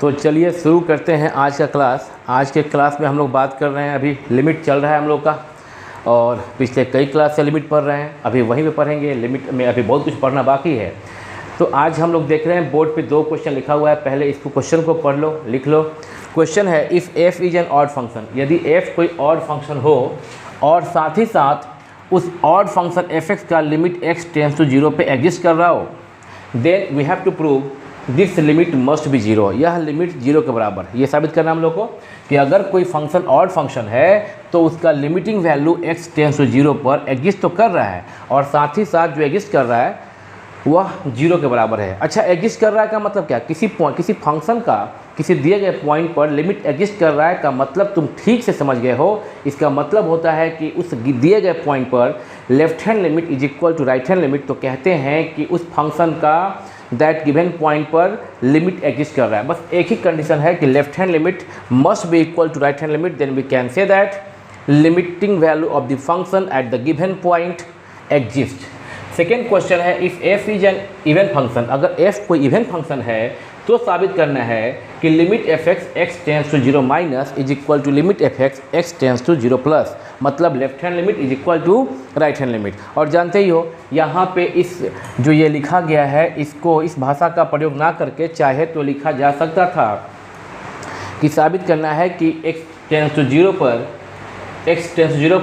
तो चलिए शुरू करते हैं आज का क्लास। आज के क्लास में हम लोग बात कर रहे हैं, अभी लिमिट चल रहा है हम लोग का और पिछले कई क्लास से लिमिट पढ़ रहे हैं, अभी वहीं पे पढ़ेंगे। लिमिट में अभी बहुत कुछ पढ़ना बाकी है। तो आज हम लोग देख रहे हैं बोर्ड पे 2 क्वेश्चन लिखा हुआ है। पहले इसको क्वेश्चन को पढ़ लो, लिख लो। क्वेश्चन है if f is an odd function, यदि f कोई ऑड फंक्शन हो और साथ ही साथ उस ऑड फंक्शन f(x) का लिमिट x टेंस टू 0 पे एग्जिस्ट कर रहा हो, then we have to prove this limit must be 0। यह लिमिट 0 के बराबर है। ये साबित करना हम लोग को कि अगर कोई फंक्शन ऑड फंक्शन है तो उसका limiting value x tends to 0 पर एग्जिस्ट तो कर रहा है और साथ ही साथ जो एग्जिस्ट कर रहा है वह 0 के बराबर है। अच्छा, एग्जिस्ट कर रहा है का मतलब क्या? किसी फंक्शन का किसी दिए गए पॉइंट पर लिमिट एग्जिस्ट कर रहा है का मतलब तुम ठीक से समझ गए हो। इसका मतलब होता है कि उस दिए गए पॉइंट पर left hand limit is equal to right hand limit. तो कहते हैं कि उस फंक्शन का दैट गिवन पॉइंट पर लिमिट एग्जिस्ट कर रहा है। बस एक ही कंडीशन है कि left hand limit must be equal to right hand limit, then we can say that limiting value of the function at the given point exist. Second question है if f is an even function, अगर f कोई even function है तो साबित करना है कि limit f(x) x tends to 0 minus is equal to limit f(x) x tends to 0 plus, मतलब left hand limit is equal to right hand limit. और जानते ही हो यहाँ पे इस जो ये लिखा गया है, इसको इस भाषा का प्रयोग ना करके चाहे तो लिखा जा सकता था कि साबित करना है कि x टेंस टू 0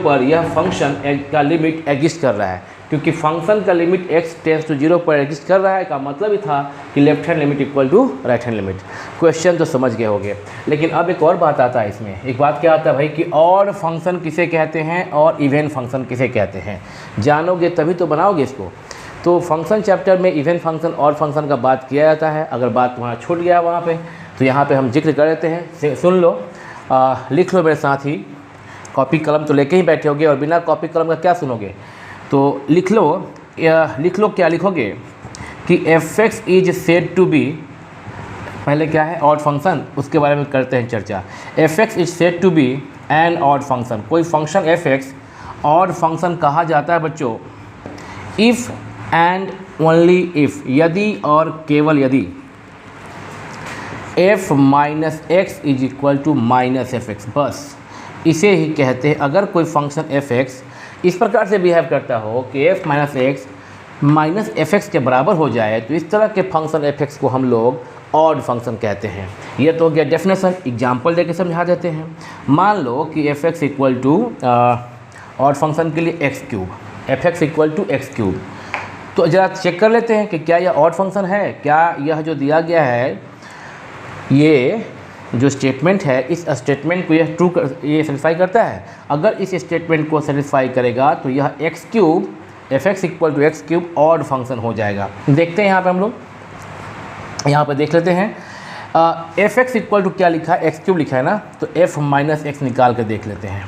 पर यह फंक्शन का लिमिट एग्जिस्ट कर रहा है। क्योंकि फंक्शन का लिमिट x टेंस टू 0 पर एग्जिस्ट कर रहा है का मतलब ही था कि left hand limit equal to right hand limit. Question तो समझ गए होंगे, लेकिन अब एक और बात आता है इसमें। एक बात क्या आता है भाई कि ऑड फंक्शन किसे कहते हैं और इवन फंक्शन किसे कहते हैं। जानोगे तभी तो बनाओगे इसको। तो फंक्शन चैप्टर में इवन फंक्शन और फंक्शन का बात किया जाता है। अगर बात वहाँ छूट गया वहाँ पर तो यहाँ पर हम जिक्र कर देते हैं। सुन लो, लिख लो मेरे साथ ही। कॉपी कलम तो लेके ही बैठे होगे और बिना कॉपी कलम का क्या सुनोगे। तो लिख लो क्या लिखोगे कि f(x) is said to B, पहले क्या है ऑड फंक्शन, उसके बारे में करते हैं चर्चा। f(x) is said to be an odd function, कोई फंक्शन f(x) ऑड फंक्शन कहा जाता है बच्चों इफ़ एंड ओनली इफ़, यदि और केवल यदि f minus x is equal to minus f(x), बस इसे ही कहते हैं। अगर कोई फंक्शन f(x) इस प्रकार से बिहेव करता हो कि f minus x minus f(x) के बराबर हो जाए तो इस तरह के फंक्शन f(x) को हम लोग ऑड फंक्शन कहते हैं। ये तो हो गया डेफिनेशन। एग्जाम्पल देके समझा देते हैं। मान लो कि f(x) equal to odd function के लिए x3, f(x) equal to x3। तो ज़रा चेक कर लेते हैं कि क्या यह ऑड फंक्शन है। क्या यह जो दिया गया है, ये जो स्टेटमेंट है, इस स्टेटमेंट को ये सेटिस्फाई करता है। अगर इस स्टेटमेंट को सेटिस्फाई करेगा तो यह x3 f(x) equal to x3 odd function हो जाएगा। देखते हैं यहाँ पे हम लोग, यहाँ पे देख लेते हैं। f(x) इक्वल टू क्या लिखा है, x3 लिखा है ना, तो f माइनस एक्स निकाल कर देख लेते हैं।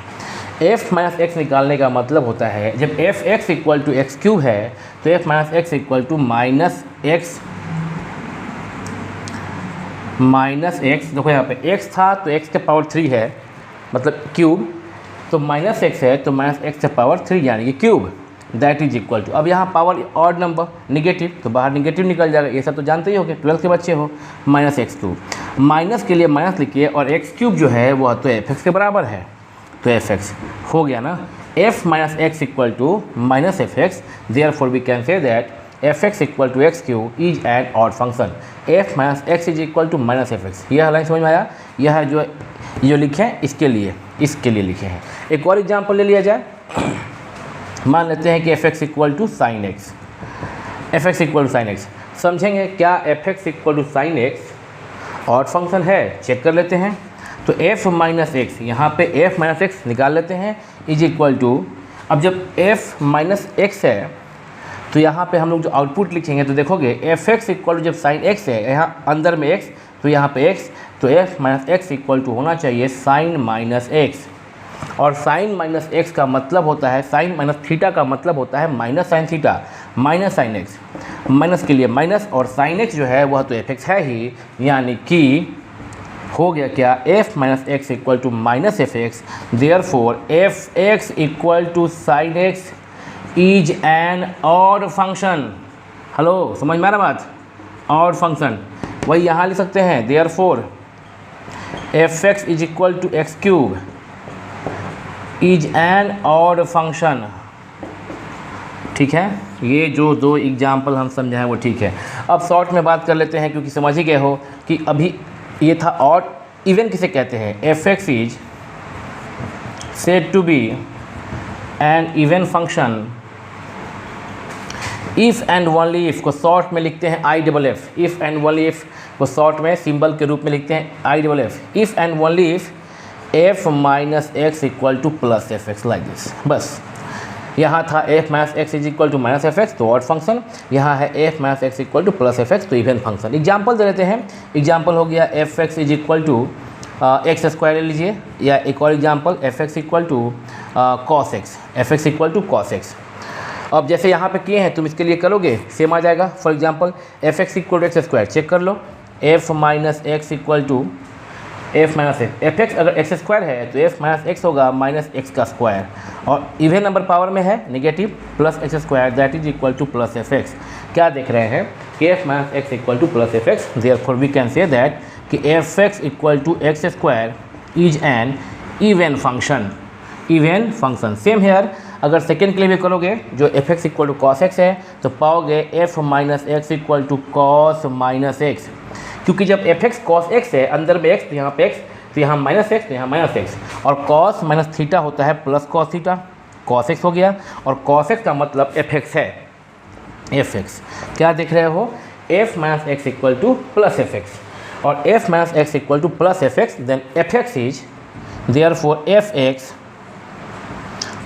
f माइनस एक्स निकालने का मतलब होता है जब f(x) इक्वल टू x3 है तो f minus x equal to minus x. देखो यहाँ पे x था तो x के पावर 3 है, मतलब क्यूब, तो माइनस एक्स है तो माइनस एक्स के पावर 3 यानी कि cube, that is equal to. अब यहाँ पावर ऑड नंबर निगेटिव, तो बाहर निगेटिव निकल जाएगा। ये सब तो जानते ही होगे, 12th के बच्चे हो। माइनस x2, माइनस के लिए माइनस लिखिए और x3 जो है वह तो f(x) के बराबर है, तो f(x) हो गया ना। f minus x equal to minus f(x), therefore we can say that f(x) equal to x3 is an odd function. f minus x is equal to minus f(x), यह लाइन समझ में आया। यह जो लिखे हैं इसके लिए लिखे हैं। एक और एग्जांपल ले लिया जाए। मान लेते हैं कि f(x) equal to sine x, f(x) equal to sine x. समझेंगे क्या f(x) equal to sine x odd function है, चेक कर लेते हैं। तो f माइनस एक्स, यहाँ पे f माइनस एक्स निकाल लेते हैं, इज इक्वल टू, अब जब f माइनस एक्स है तो यहाँ पे हम लोग जो आउटपुट लिखेंगे तो देखोगे f(x) इक्वल टू जब साइन x है, यहाँ अंदर में x तो यहाँ पे x, तो f minus x equal to होना चाहिए साइन माइनस एक्स। और साइन माइनस एक्स का मतलब होता है, साइन माइनस थीटा का मतलब होता है minus sine theta, minus sine x, minus के लिए माइनस, और साइन एक्स जो है वह तो f(x) है ही, यानी कि हो गया क्या, f minus x equal to minus f(x), therefore f(x) equal to sine x is an odd function. Hello, समझ में आ रहा बात? ऑड फंक्शन वही यहाँ लिख सकते हैं, therefore f x is equal to x cube is an odd function. ठीक है, ये जो दो एग्जाम्पल हम समझाएं वो ठीक है। अब शॉर्ट में बात कर लेते हैं, क्योंकि समझ ही गए हो कि अभी ये था ऑड इवन किसे कहते हैं। F x is said to be an even function if and only if को शॉर्ट में लिखते हैं I double f. If and only if को शॉर्ट में सिंबल के रूप में लिखते हैं I double f. If and only if f minus x equal to plus f x like this. बस यहाँ था f minus x is equal to minus f x तो ऑड फंक्शन, यहाँ है f minus x equal to plus f x तो even function. Example दे देते हैं। एग्जाम्पल हो गया f x is equal to x square ले लीजिए, या एक और example f x equal to cos x. F x equal to cos x. अब जैसे यहाँ पे किए हैं तुम इसके लिए करोगे सेम आ जाएगा। For example f x equal to x square check कर लो, f minus x equal to f minus x. F x अगर एक्स स्क्वायर है तो एफ माइनस एक्स होगा माइनस एक्स का स्क्वायर, और इवन नंबर पावर में है negative plus x square that is equal to plus f x. क्या देख रहे हैं कि f minus x equal to plus f x, therefore we can say that कि f x equal to x square is an even function. Even function same here. अगर second के लिए भी करोगे जो f x equal to cos x है तो पाओगे f minus x equal to cos minus x, क्योंकि जब एफ एक्स कॉस एक्स है अंदर में एक्स तो यहाँ पे एक्स तो यहाँ माइनस एक्स तो यहाँ माइनस एक्स, और कॉस माइनस थीटा होता है plus cos theta, cos x हो गया, और कॉस एक्स का मतलब एफ एक्स है। एफ एक्स क्या देख रहे हो, f minus x equal to plus f x, और f minus x equal to plus f x, then f x is therefore f x,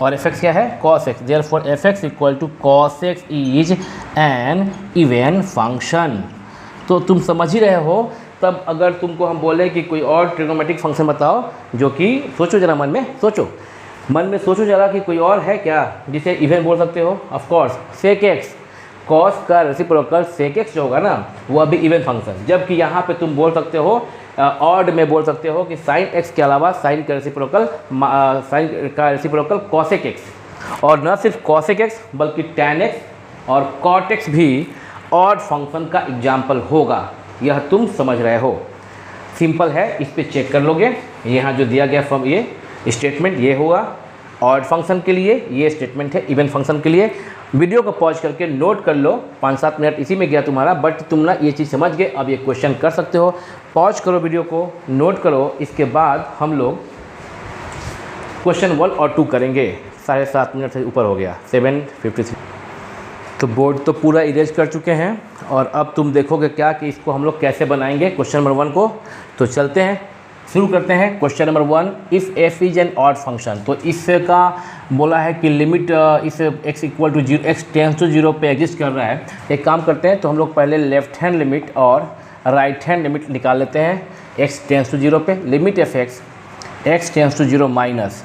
और एफ एक्स क्या है cos x, therefore f x equal to cos x is an even function. तो तुम समझ ही रहे हो। तब अगर तुमको हम बोले कि कोई और ट्रिग्नोमेट्रिक फंक्शन बताओ, जो कि सोचो जरा मन में सोचो जरा कि कोई और है क्या जिसे इवन बोल सकते हो। Of course sec x, cos का रेसिप्रोकल सेक एक्स जो होगा ना वो अभी इवन फंक्शन, जबकि यहाँ पे तुम बोल सकते हो ऑड में बोल सकते हो कि साइन एक्स के अलावा साइन का रेसिप्रोकल कॉसेक एक्स, और न सिर्फ कॉसेक एक्स बल्कि टैन एक्स और कॉट एक्स भी ऑड फंक्शन का एग्जाम्पल होगा। यह तुम समझ रहे हो, सिंपल है, इस पे चेक कर लोगे। यहाँ जो दिया गया फॉर्म ये स्टेटमेंट ये हुआ ऑड फंक्शन के लिए, ये स्टेटमेंट है इवन फंक्शन के लिए। वीडियो को पॉज करके नोट कर लो, 5-7 मिनट इसी में गया तुम्हारा, बट तुम ना ये चीज़ समझ गए। अब ये क्वेश्चन कर सकते हो, पॉज करो वीडियो को, नोट करो, इसके बाद हम लोग क्वेश्चन 1 और 2 करेंगे। 7.5 मिनट से ऊपर हो गया, 7:53। तो बोर्ड तो पूरा इरेज कर चुके हैं, और अब तुम देखोगे क्या कि इसको हम लोग कैसे बनाएंगे क्वेश्चन नंबर 1 को। तो चलते हैं, शुरू करते हैं question number 1। If f is an odd function, तो इसका बोला है कि लिमिट इस x equal to 0 x tends to 0 पे एग्जिस्ट कर रहा है। एक काम करते हैं, तो हम लोग पहले लेफ्ट हैंड लिमिट और राइट हैंड लिमिट निकाल लेते हैं। एक्स टेंस टू 0 पे limit F x tends to 0 minus,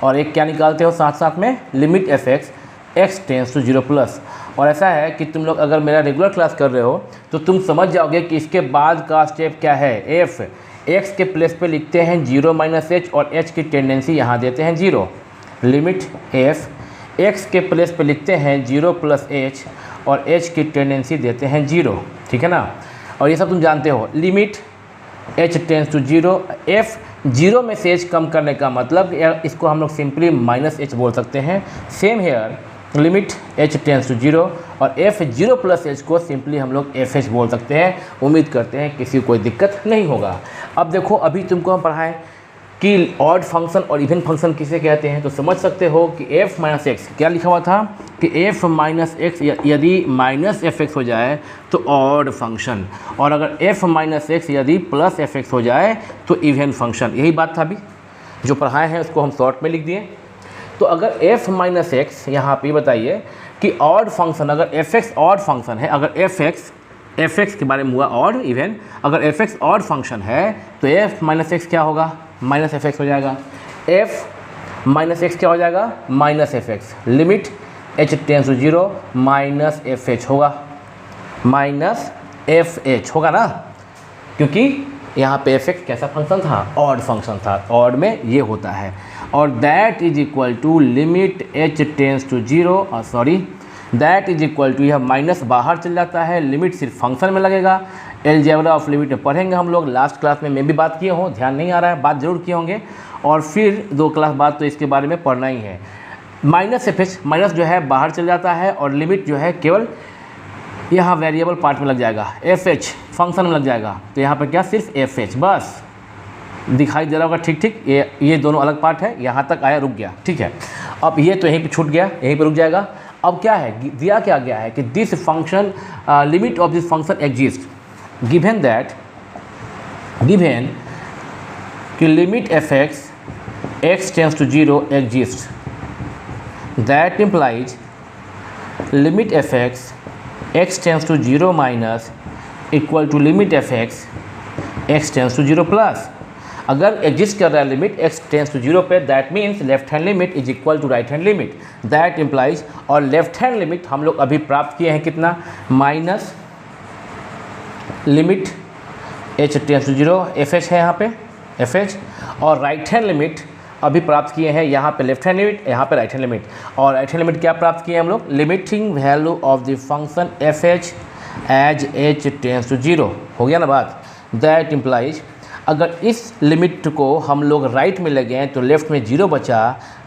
और एक क्या निकालते हो साथ साथ में limit F x tends to 0 plus. और ऐसा है कि तुम लोग अगर मेरा रेगुलर क्लास कर रहे हो तो तुम समझ जाओगे कि इसके बाद का स्टेप क्या है। एफ एक्स के प्लेस पे लिखते हैं 0 माइनस एच, और एच की टेंडेंसी यहाँ देते हैं 0। लिमिट एफ एक्स के प्लेस पे लिखते हैं 0 प्लस एच, और एच की टेंडेंसी देते हैं 0। ठीक है ना, और ये सब तुम जानते हो। Limit h tends to 0, f 0 में से एच कम करने का मतलब इसको हम लोग सिंपली माइनस एच बोल सकते हैं। Same here, limit h tends to 0 और एफ 0 प्लस एच को सिंपली हम लोग एफ एच बोल सकते हैं। उम्मीद करते हैं किसी को कोई दिक्कत नहीं होगा। अब देखो, अभी तुमको हम पढ़ाएं कि ऑड फंक्शन और इवन फंक्शन किसे कहते हैं, तो समझ सकते हो कि एफ माइनस एक्स क्या लिखा हुआ था कि एफ माइनस एक्स यदि माइनस एफ एक्स हो जाए तो ऑड फंक्शन, और अगर एफ माइनस एक्स यदि प्लस एफ एक्स हो जाए तो इवन फंक्शन। यही बात था अभी जो पढ़ाए हैं, उसको हम शॉर्ट में लिख दिए। तो अगर f माइनस एक्स यहाँ पे बताइए कि ऑड फंक्शन, अगर एफ एक्स ऑड फंक्शन है, अगर एफ एक्स के बारे में हुआ ऑड इवन, अगर एफ एक्स ऑड फंक्शन है तो एफ माइनस एक्स क्या होगा, माइनस एफ एक्स हो जाएगा। एफ माइनस एक्स क्या हो जाएगा, minus f x. Limit h tends to 0 minus f h होगा, माइनस एफ एच होगा ना, क्योंकि यहाँ पे एफ एक्स कैसा फंक्शन था, ऑड फंक्शन था, ऑड में ये होता है। और that is equal to limit h tends to 0, that is equal to, यह माइनस बाहर चल जाता है, लिमिट सिर्फ फंक्शन में लगेगा, अलजेब्रा ऑफ लिमिट में पढ़ेंगे हम लोग। लास्ट क्लास में मैं भी बात किए हूँ, ध्यान नहीं आ रहा है, बात जरूर किए होंगे। और फिर 2 क्लास बाद तो इसके बारे में पढ़ना ही है। माइनस एफ एच, माइनस जो है बाहर चल जाता है और लिमिट जो है केवल यहाँ वेरिएबल पार्ट में लग जाएगा, एफ एच फंक्शन में लग जाएगा। तो यहाँ पर क्या सिर्फ एफ एच बस दिखाई दे रहा होगा, ठीक ठीक। ये दोनों अलग पार्ट है, यहाँ तक आया, रुक गया, ठीक है। अब ये तो यहीं पे छूट गया, यहीं पे रुक जाएगा। अब क्या है, दिया क्या गया है कि this function limit of this function exist given that, given कि limit F x tends to 0 exist, that implies limit F x tends to 0 minus equal to limit F x tends to 0 plus. अगर exist कर रहा है limit x tends to 0 पे, that means left hand limit is equal to right hand limit, that implies. और left hand limit हम लोग अभी प्राप्त किए हैं कितना, minus limit h tends to 0 f h है यहाँ पे एफ एच, और राइट हैंड लिमिट अभी प्राप्त किए हैं यहाँ पे लेफ्ट हैंड लिमिट, यहाँ पे राइट हैंड लिमिट। और राइट हैंड लिमिट क्या प्राप्त किए हैं हम लोग, limiting value of the function f h as h tends to 0। हो गया ना बात। दैट इम्प्लाइज अगर इस लिमिट को हम लोग राइट में लगे हैं तो लेफ़्ट में 0 बचा,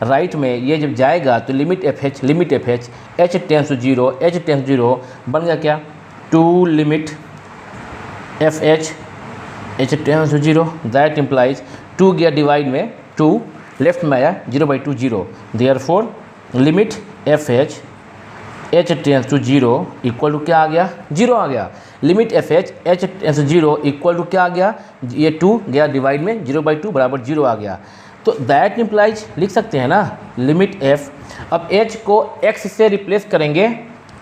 राइट में ये जब जाएगा तो limit f h h tends to 0 h tends to 0 बन गया क्या, 2 limit f h h tends to 0। That implies 2 गया डिवाइड में, 2 लेफ्ट में आया, 0/2 0, therefore limit f h h tends to 0 equal to क्या आ गया, 0 आ गया। Limit f h tends to 0 equal to क्या आ गया, ये 2 गया डिवाइड में, 0/2 बराबर 0 आ गया। तो दैट इम्प्लाइज लिख सकते हैं ना लिमिट एफ। अब h को x से रिप्लेस करेंगे,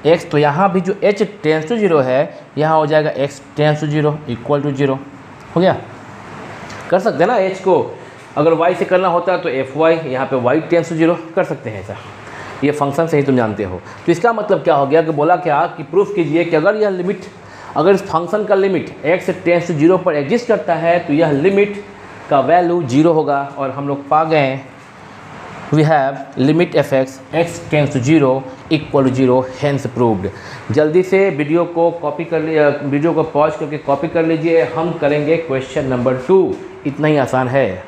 x तो यहाँ भी जो h टेंस टू 0 है यहाँ हो जाएगा x tends to 0 equal to 0। हो गया, कर सकते हैं ना h को, अगर y से करना होता है तो एफ वाई, यहाँ पे y टेंस टू 0 कर सकते हैं ऐसा। ये फंक्शन से ही तुम जानते हो। तो इसका मतलब क्या हो गया कि बोला क्या कि प्रूफ कीजिए कि अगर यह लिमिट, अगर इस फंक्शन का लिमिट x टेंस टू 0 पर एग्जिस्ट करता है तो यह लिमिट का वैल्यू 0 होगा। और हम लोग पा गए, we have limit F x tends to 0 equal to 0, hence proved. जल्दी से वीडियो को कॉपी कर लीजिए, वीडियो को पॉज करके कॉपी कर लीजिए। हम करेंगे क्वेश्चन नंबर 2, इतना ही आसान है।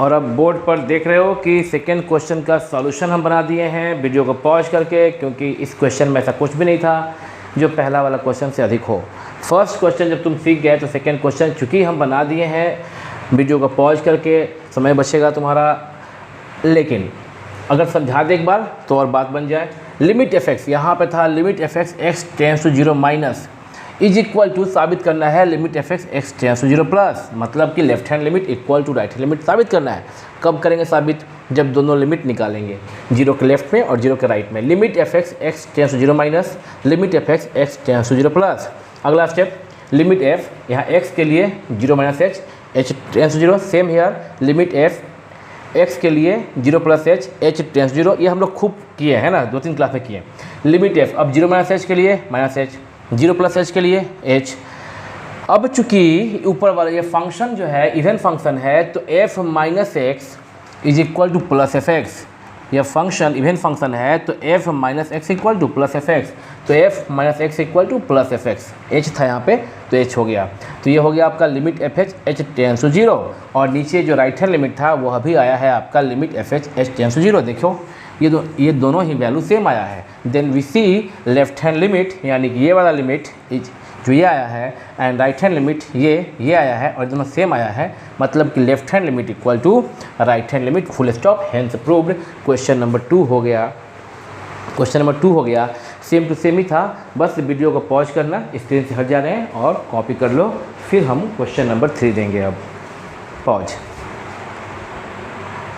और अब बोर्ड पर देख रहे हो कि सेकेंड क्वेश्चन का सॉल्यूशन हम बना दिए हैं वीडियो को पॉज करके, क्योंकि इस क्वेश्चन में ऐसा कुछ भी नहीं था जो पहला वाला क्वेश्चन से अधिक हो। फर्स्ट क्वेश्चन जब तुम सीख गए तो सेकेंड क्वेश्चन चूँकि हम बना दिए हैं वीडियो को पॉज करके, समय बचेगा तुम्हारा। लेकिन अगर समझा दे एक बार तो और बात बन जाए। लिमिट एफ एक्स, यहाँ पर था limit F x tends to 0 minus is equal to साबित करना है limit F x tends to 0 plus, मतलब कि left hand limit equal to right hand limit साबित करना है। कब करेंगे साबित, जब दोनों लिमिट निकालेंगे, 0 के लेफ्ट में और 0 के राइट में। Limit F x tends to 0 minus limit F x tends to 0 plus. अगला स्टेप, लिमिट एफ, यहाँ x के लिए 0 minus h tends to 0, same here limit f x के लिए 0 प्लस h टेंस टू 0। ये हम लोग खूब किए हैं ना, 2-3 क्लास में किए। लिमिट एफ, अब 0 माइनस h के लिए माइनस h, 0 प्लस h के लिए h। अब चूंकि ऊपर वाला ये फंक्शन जो है इवन फंक्शन है तो f minus x is equal to plus f x. यह फंक्शन इवन फंक्शन है तो f minus x equal to plus f x, तो f minus x equal to plus f x. h था यहाँ पे तो h हो गया। तो ये हो गया आपका limit f h tends to 0, और नीचे जो राइट हैंड लिमिट था वो अभी आया है आपका limit f h tends to 0। देखो ये दोनों ही वैल्यू सेम आया है। Then we see left hand limit, यानी कि ये वाला लिमिट जो ये आया है, एंड राइट हैंड लिमिट ये आया है, और दोनों सेम आया है, मतलब कि left hand limit equal to right hand limit, full stop, hence proved. Question number 2 हो गया। क्वेश्चन नंबर 2 हो गया, सेम टू सेम ही था, बस वीडियो को पॉज करना, स्क्रीन से हट जा रहे हैं और कॉपी कर लो। फिर हम क्वेश्चन नंबर 3 देंगे। अब पॉज।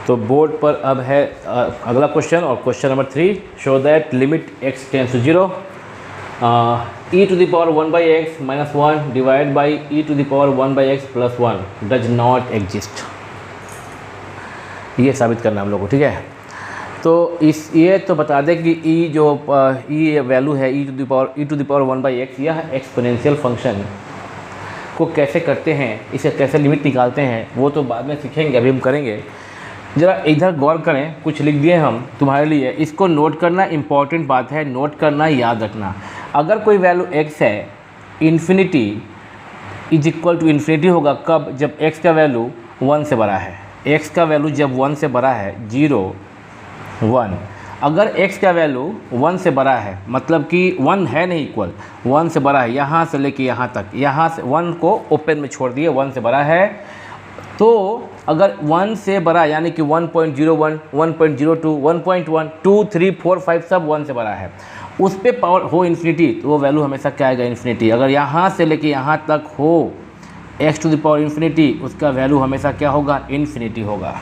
तो बोर्ड पर अब है अगला क्वेश्चन, और question number 3, show that limit x tends to 0 e to the power 1/x minus 1 divide by e to the power 1/x plus 1 does not exist. ये साबित करना हम लोग को, ठीक है। तो ये तो बता दें कि e जो e वैल्यू है e to the power 1/x, यह एक्सपोनेंशियल फंक्शन को कैसे करते हैं, इसे कैसे लिमिट निकालते हैं वो तो बाद में सीखेंगे, अभी हम करेंगे। ज़रा इधर गौर करें, कुछ लिख दिए हम तुम्हारे लिए, इसको नोट करना इम्पॉर्टेंट बात है, नोट करना, याद रखना। अगर कोई वैल्यू x है infinity is equal to infinity होगा कब? जब x का वैल्यू 1 से बड़ा है। x का वैल्यू जब 1 से बड़ा है, 0 1, अगर x का वैल्यू 1 से बड़ा है मतलब कि 1 है नहीं इक्वल, 1 से बड़ा है, यहाँ से लेके यहाँ तक, यहाँ से 1 को ओपन में छोड़ दिए, 1 से बड़ा है, तो अगर 1 से बड़ा यानी कि 1.01, 1.02, 1.1, 2, 3, 4, 5 सब 1 से बड़ा है, उस पे पावर हो इन्फिनिटी, तो वो वैल्यू हमेशा क्या आएगा? इन्फिनिटी। अगर यहाँ से लेके यहाँ तक हो x to the power infinity, उसका वैल्यू हमेशा क्या होगा? इन्फिनिटी होगा।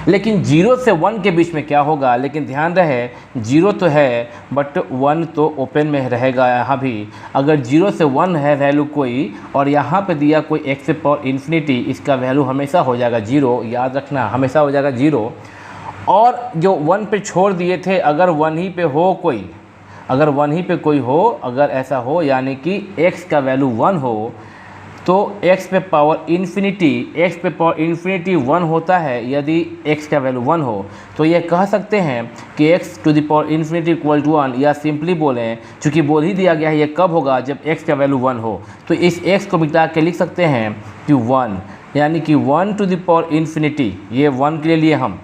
लेकिन 0 से 1 के बीच में क्या होगा? लेकिन ध्यान रहे 0 तो है बट 1 तो ओपन में रहेगा यहाँ भी। अगर 0 से 1 है वैल्यू कोई और यहाँ पे दिया कोई x से पावर इन्फिनिटी, इसका वैल्यू हमेशा हो जाएगा 0, याद रखना हमेशा हो जाएगा 0। और जो 1 पे छोड़ दिए थे, अगर 1 ही पे हो कोई, अगर 1 ही पे कोई हो, अगर ऐसा हो यानी कि x का वैल्यू 1 हो, तो x पे पावर इन्फिनिटी, x पे पावर इन्फिनिटी 1 होता है यदि x का वैल्यू 1 हो। तो ये कह सकते हैं कि x to the power infinity equal to 1, या सिंपली बोलें, चूँकि बोल ही दिया गया है, ये कब होगा? जब x का वैल्यू 1 हो। तो इस x को मिटा के लिख सकते हैं कि 1, यानी कि 1 टू द पावर इन्फिनिटी, ये 1 के लिए हम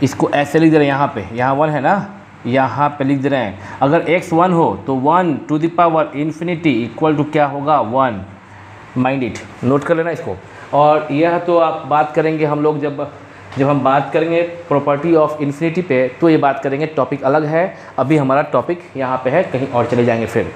इसको ऐसे लिख दे रहे हैं, यहाँ पे, यहाँ 1 है ना, यहाँ पे लिख दे रहे हैं। अगर x 1 हो तो 1 to the power infinity equal to क्या होगा? 1। माइंड इट, नोट कर लेना इसको। और यह तो आप बात करेंगे हम लोग जब हम बात करेंगे प्रॉपर्टी ऑफ इन्फिनिटी पे, तो ये बात करेंगे, टॉपिक अलग है। अभी हमारा टॉपिक यहाँ पे है, कहीं और चले जाएंगे फिर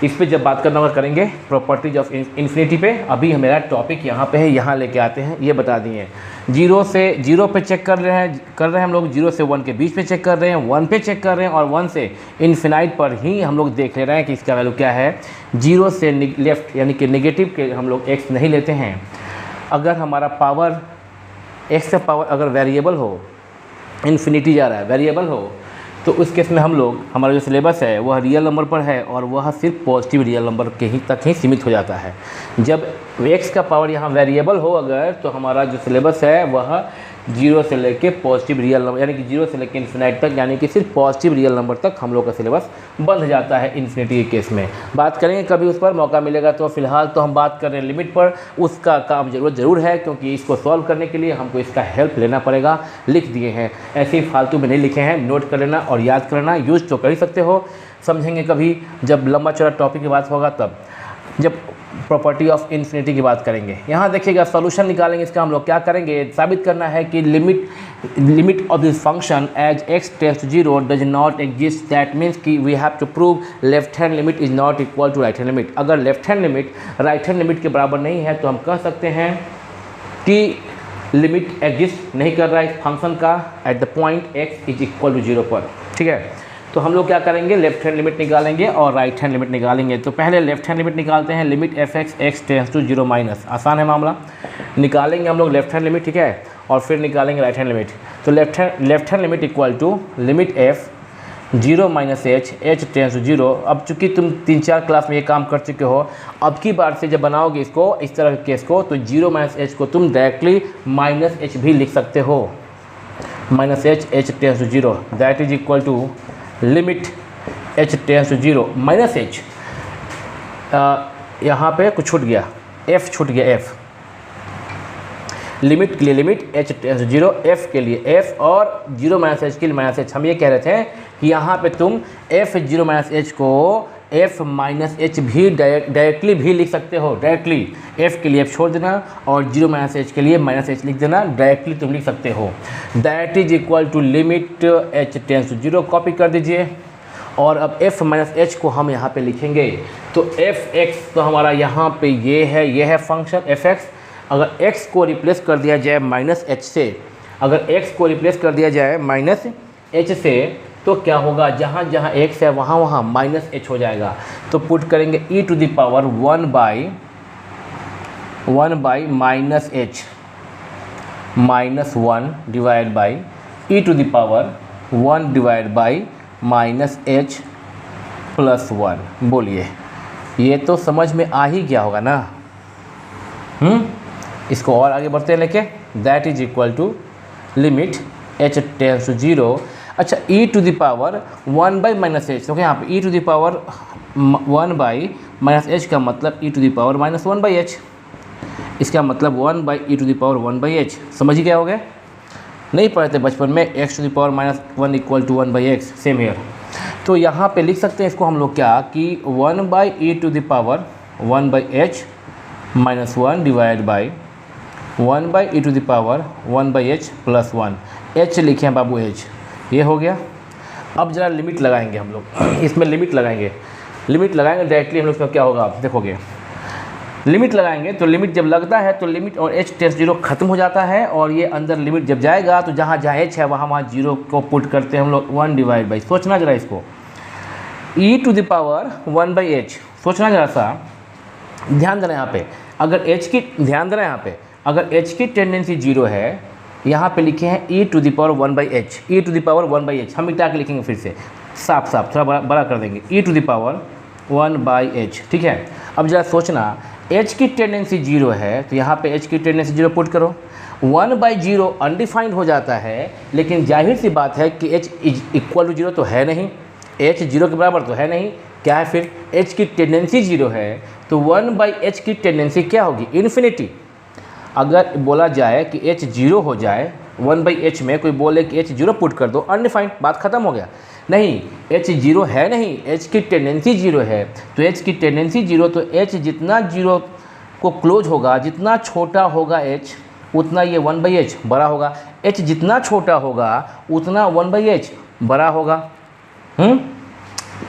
इस पे जब बात करना होगा करेंगे प्रॉपर्टीज ऑफ इन्फिनिटी पे। अभी मेरा टॉपिक यहाँ पे है, यहाँ लेके आते हैं, ये बता दिए। 0 से 0 पे चेक कर रहे हैं हम लोग, 0 से 1 के बीच पे चेक कर रहे हैं, 1 पे चेक कर रहे हैं, और 1 से इन्फिनाइट पर ही हम लोग देख ले रहे हैं कि इसका वैल्यू क्या है। 0 से लेफ्ट यानी कि नेगेटिव के हम लोग x नहीं लेते हैं। अगर हमारा पावर x का पावर अगर वेरिएबल हो, इन्फिनिटी जा रहा है, वेरिएबल हो, तो उस केस में हम लोग, हमारा जो सिलेबस है वह रियल नंबर पर है और वह सिर्फ पॉजिटिव रियल नंबर के ही तक ही सीमित हो जाता है। जब x का पावर यहाँ वेरिएबल हो अगर, तो हमारा जो सिलेबस है वह 0 से लेके पॉजिटिव रियल नंबर यानी कि 0 से लेके इन्फिनाइट तक, यानी कि सिर्फ पॉजिटिव रियल नंबर तक हम लोग का सिलेबस बंध जाता है इन्फिनिटी के केस में। बात करेंगे कभी उस पर मौका मिलेगा। तो फिलहाल तो हम बात कर रहे हैं लिमिट पर, उसका काम ज़रूर है, क्योंकि इसको सॉल्व करने के लिए हमको इसका हेल्प लेना पड़ेगा। लिख दिए हैं, ऐसे ही फालतू में नहीं लिखे हैं, नोट कर लेना और याद कर लेना। यूज़ तो कर ही सकते हो, समझेंगे कभी जब लंबा चौड़ा टॉपिक की बात होगा तब, जब प्रॉपर्टी ऑफ इन्फिनिटी की बात करेंगे। यहाँ देखिएगा सॉल्यूशन निकालेंगे इसका। हम लोग क्या करेंगे? साबित करना है कि limit of this function as x tends to 0 does not exist. That means कि we have to prove left hand limit is not equal to right hand limit. अगर left hand limit right hand limit के बराबर नहीं है तो हम कह सकते हैं कि लिमिट एग्जिस्ट नहीं कर रहा है इस फंक्शन का at the point x is equal to 0 पर। ठीक है, तो हम लोग क्या करेंगे? लेफ्ट हैंड लिमिट निकालेंगे और राइट हैंड लिमिट निकालेंगे। तो पहले लेफ्ट हैंड लिमिट निकालते हैं, limit fx x tends to 0 minus. आसान है मामला, निकालेंगे हम लोग लेफ्ट हैंड लिमिट, ठीक है, और फिर निकालेंगे राइट हैंड लिमिट। तो left hand limit equal to limit f 0 minus h tends to 0। अब चूंकि तुम 3-4 क्लास में ये काम कर चुके हो, अब की बार से जब बनाओगे इसको, इस तरह के केस को, तो 0 माइनस h को तुम डायरेक्टली माइनस h भी लिख सकते हो, minus h tends to 0, that is equal to limit h tends to 0 minus h। यहाँ पे कुछ छूट गया, f छूट गया, f लिमिट के लिए limit h tends to 0, f के लिए f, और 0 माइनस h के लिए माइनस h। हम ये कह रहे थे कि यहाँ पे तुम f 0 माइनस h को f माइनस h भी डायरेक्टली भी लिख सकते हो। डायरेक्टली f के लिए f छोड़ देना और 0 माइनस h के लिए माइनस h लिख देना, डायरेक्टली तुम लिख सकते हो। That is equal to limit h tends to 0, copy कर दीजिए। और अब f माइनस h को हम यहाँ पे लिखेंगे, तो fx तो हमारा यहाँ पे ये है फंक्शन fx। अगर x को रिप्लेस कर दिया जाए माइनस h से, अगर x को रिप्लेस कर दिया जाए माइनस h से, तो क्या होगा? जहाँ जहाँ x है वहाँ वहाँ माइनस h हो जाएगा। तो पुट करेंगे e to the power 1 by minus h minus 1 divide by e to the power 1 divide by minus h plus 1। बोलिए, ये तो समझ में आ ही गया होगा ना? इसको और आगे बढ़ते हैं लेके, that is equal to limit h tends to 0। अच्छा e to the power 1 by minus h, तो यहाँ पे e to the power 1 by minus h का मतलब e to the power minus 1 by h, इसका मतलब 1 by e to the power 1 by h. समझ गया हो गया? नहीं पढ़े थे बचपन में x to the power minus 1 equal to 1 by x, same here. तो यहाँ पे लिख सकते हैं इसको हम लोग क्या कि 1 by e to the power 1 by h minus 1 divide by 1 by e to the power 1 by h plus 1, h लिखे हैं बाबू एच, ये हो गया। अब ज़रा लिमिट लगाएंगे हम लोग, इसमें लिमिट लगाएंगे डायरेक्टली हम लोग इसमें क्या होगा आप देखोगे। लिमिट लगाएंगे तो लिमिट जब लगता है तो लिमिट और एच टेस्ट जीरो खत्म हो जाता है, और ये अंदर लिमिट जब जाएगा तो जहाँ जहाँ एच है वहाँ जीरो को पुट करते हैं हम लोग 1 डिवाइड बाई, सोचना जरा इसको, e to the power 1 by h, सोचना जरा सा, ध्यान देना यहाँ पे, अगर एच की ध्यान देना यहाँ पे, अगर एच की टेंडेंसी जीरो है, यहाँ पे लिखे हैं e to the power 1 by h, e to the power 1 by h, हम मिटा के लिखेंगे फिर से साफ साफ, थोड़ा बड़ा कर देंगे, e to the power 1 by h, ठीक है। अब जरा सोचना h की टेंडेंसी जीरो है तो यहाँ पे h की टेंडेंसी जीरो पुट करो, 1 बाई जीरो अनडिफाइंड हो जाता है, लेकिन जाहिर सी बात है कि h इक्वल टू जीरो तो है नहीं, h जीरो के बराबर तो है नहीं, क्या है फिर, h की टेंडेंसी जीरो है तो 1 बाई एच की टेंडेंसी क्या होगी, इन्फिनिटी। अगर बोला जाए कि h जीरो हो जाए 1 बाई एच में, कोई बोले कि h जीरो पुट कर दो, अनडिफाइंड, बात ख़त्म हो गया। नहीं, h जीरो है नहीं, h की टेंडेंसी जीरो है, तो h की टेंडेंसी जीरो, तो h जितना जीरो को क्लोज होगा, जितना छोटा होगा h उतना ये 1 बाई एच बड़ा होगा, h जितना छोटा होगा उतना 1 बाई एच बड़ा होगा।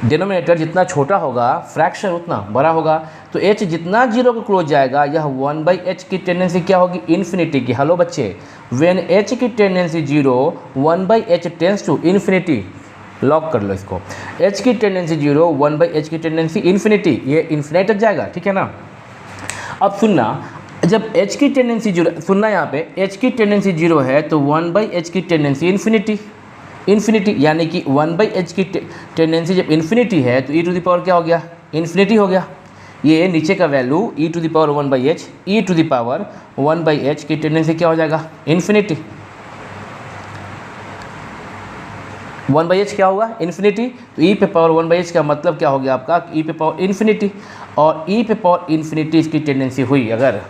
डिनोमिनेटर जितना छोटा होगा फ्रैक्शन उतना बड़ा होगा, तो h जितना जीरो को क्लोज जाएगा, यह 1 बाई एच की टेंडेंसी क्या होगी, इन्फिनिटी की। हेलो बच्चे, व्हेन h की tendency zero 1 by h tends to infinity, lock कर लो इसको, h की टेंडेंसी जीरो 1 बाई एच की टेंडेंसी इन्फिनिटी, ये इन्फिनाइट तक जाएगा, ठीक है ना। अब सुनना, जब h की टेंडेंसी जीरो, सुनना यहाँ पे h की टेंडेंसी जीरो है तो 1 बाई एच की टेंडेंसी इन्फिनिटी, यानी कि 1 बाई एच की टेंडेंसी जब इन्फिनिटी है तो e टू द पावर क्या हो गया, इन्फिनिटी हो गया। ये नीचे का value e to the power 1 by h, e to the power 1 by h की टेंडेंसी क्या हो जाएगा, इन्फिनिटी। 1 बाई एच क्या होगा, इन्फिनिटी, तो e पे पावर 1 बाई एच का मतलब क्या हो गया आपका, e पे पावर इन्फिनिटी, और e पे पावर इन्फिनिटी इसकी टेंडेंसी हुई अगर,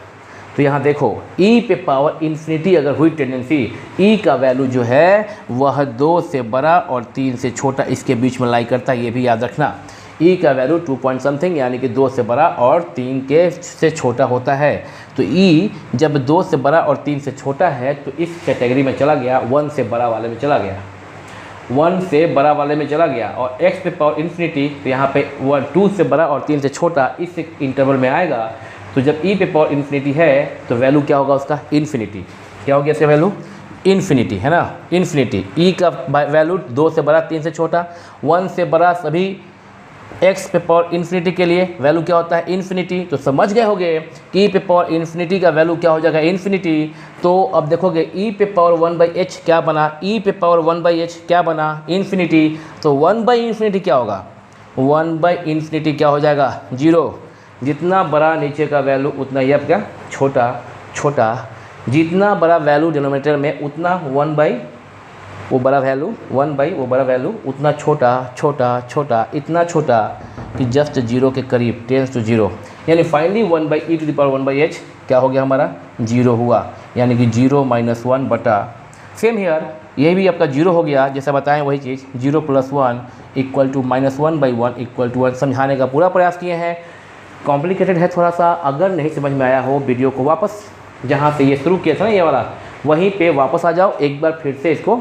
तो यहाँ देखो e पे पावर इन्फिनिटी अगर हुई टेंडेंसी, e का वैल्यू जो है वह 2 से बड़ा और 3 से छोटा इसके बीच में लाई करता है, ये भी याद रखना। e का वैल्यू 2 पॉइंट समथिंग यानी कि 2 से बड़ा और 3 के से छोटा होता है, तो e जब 2 से बड़ा और 3 से छोटा है तो इस कैटेगरी में चला गया, 1 से बड़ा वाले में चला गया, 1 से बड़ा वाले में चला गया, और x पे पावर इन्फिनिटी तो यहाँ पे 2 से बड़ा और 3 से छोटा इस इंटरवल में आएगा, तो जब e पे पावर इन्फिनिटी है तो वैल्यू क्या होगा उसका, इन्फिनिटी। क्या हो गया इसका वैल्यू, इन्फिनिटी, है ना, इन्फिनिटी। e का वैल्यू 2 से बड़ा 3 से छोटा, 1 से बड़ा सभी x पे पावर इन्फिनिटी के लिए वैल्यू क्या होता है, इन्फिनिटी। तो समझ गए होगे कि e पे पावर इन्फिनिटी का वैल्यू क्या हो जाएगा, इन्फिनिटी। तो अब देखोगे e पे पावर 1 बाई एच क्या बना, e पे पावर 1 बाई एच क्या बना, इन्फिनिटी। तो 1 बाई इन्फिनिटी क्या होगा, 1 बाई इन्फिनिटी क्या हो जाएगा, जीरो। जितना बड़ा नीचे का वैल्यू उतना ये क्या छोटा, जितना बड़ा वैल्यू डिनोमिनेटर में उतना 1 बाई वो बड़ा वैल्यू, 1 बाई वो बड़ा वैल्यू उतना छोटा, इतना छोटा कि जस्ट जीरो के करीब, टेंस टू जीरो, यानी finally 1 by e to the power 1 by h क्या हो गया हमारा, जीरो हुआ, यानी कि 0 - 1 बटा, सेम हियर ये भी आपका जीरो हो गया, जैसा बताएं वही चीज़, 0 + 1 equal to -1 by 1 equal to 1। समझाने का पूरा प्रयास किए हैं, कॉम्प्लिकेटेड है थोड़ा सा, अगर नहीं समझ में आया हो वीडियो को वापस जहाँ से ये शुरू किया था ना ये वाला, वहीं पे वापस आ जाओ, एक बार फिर से इसको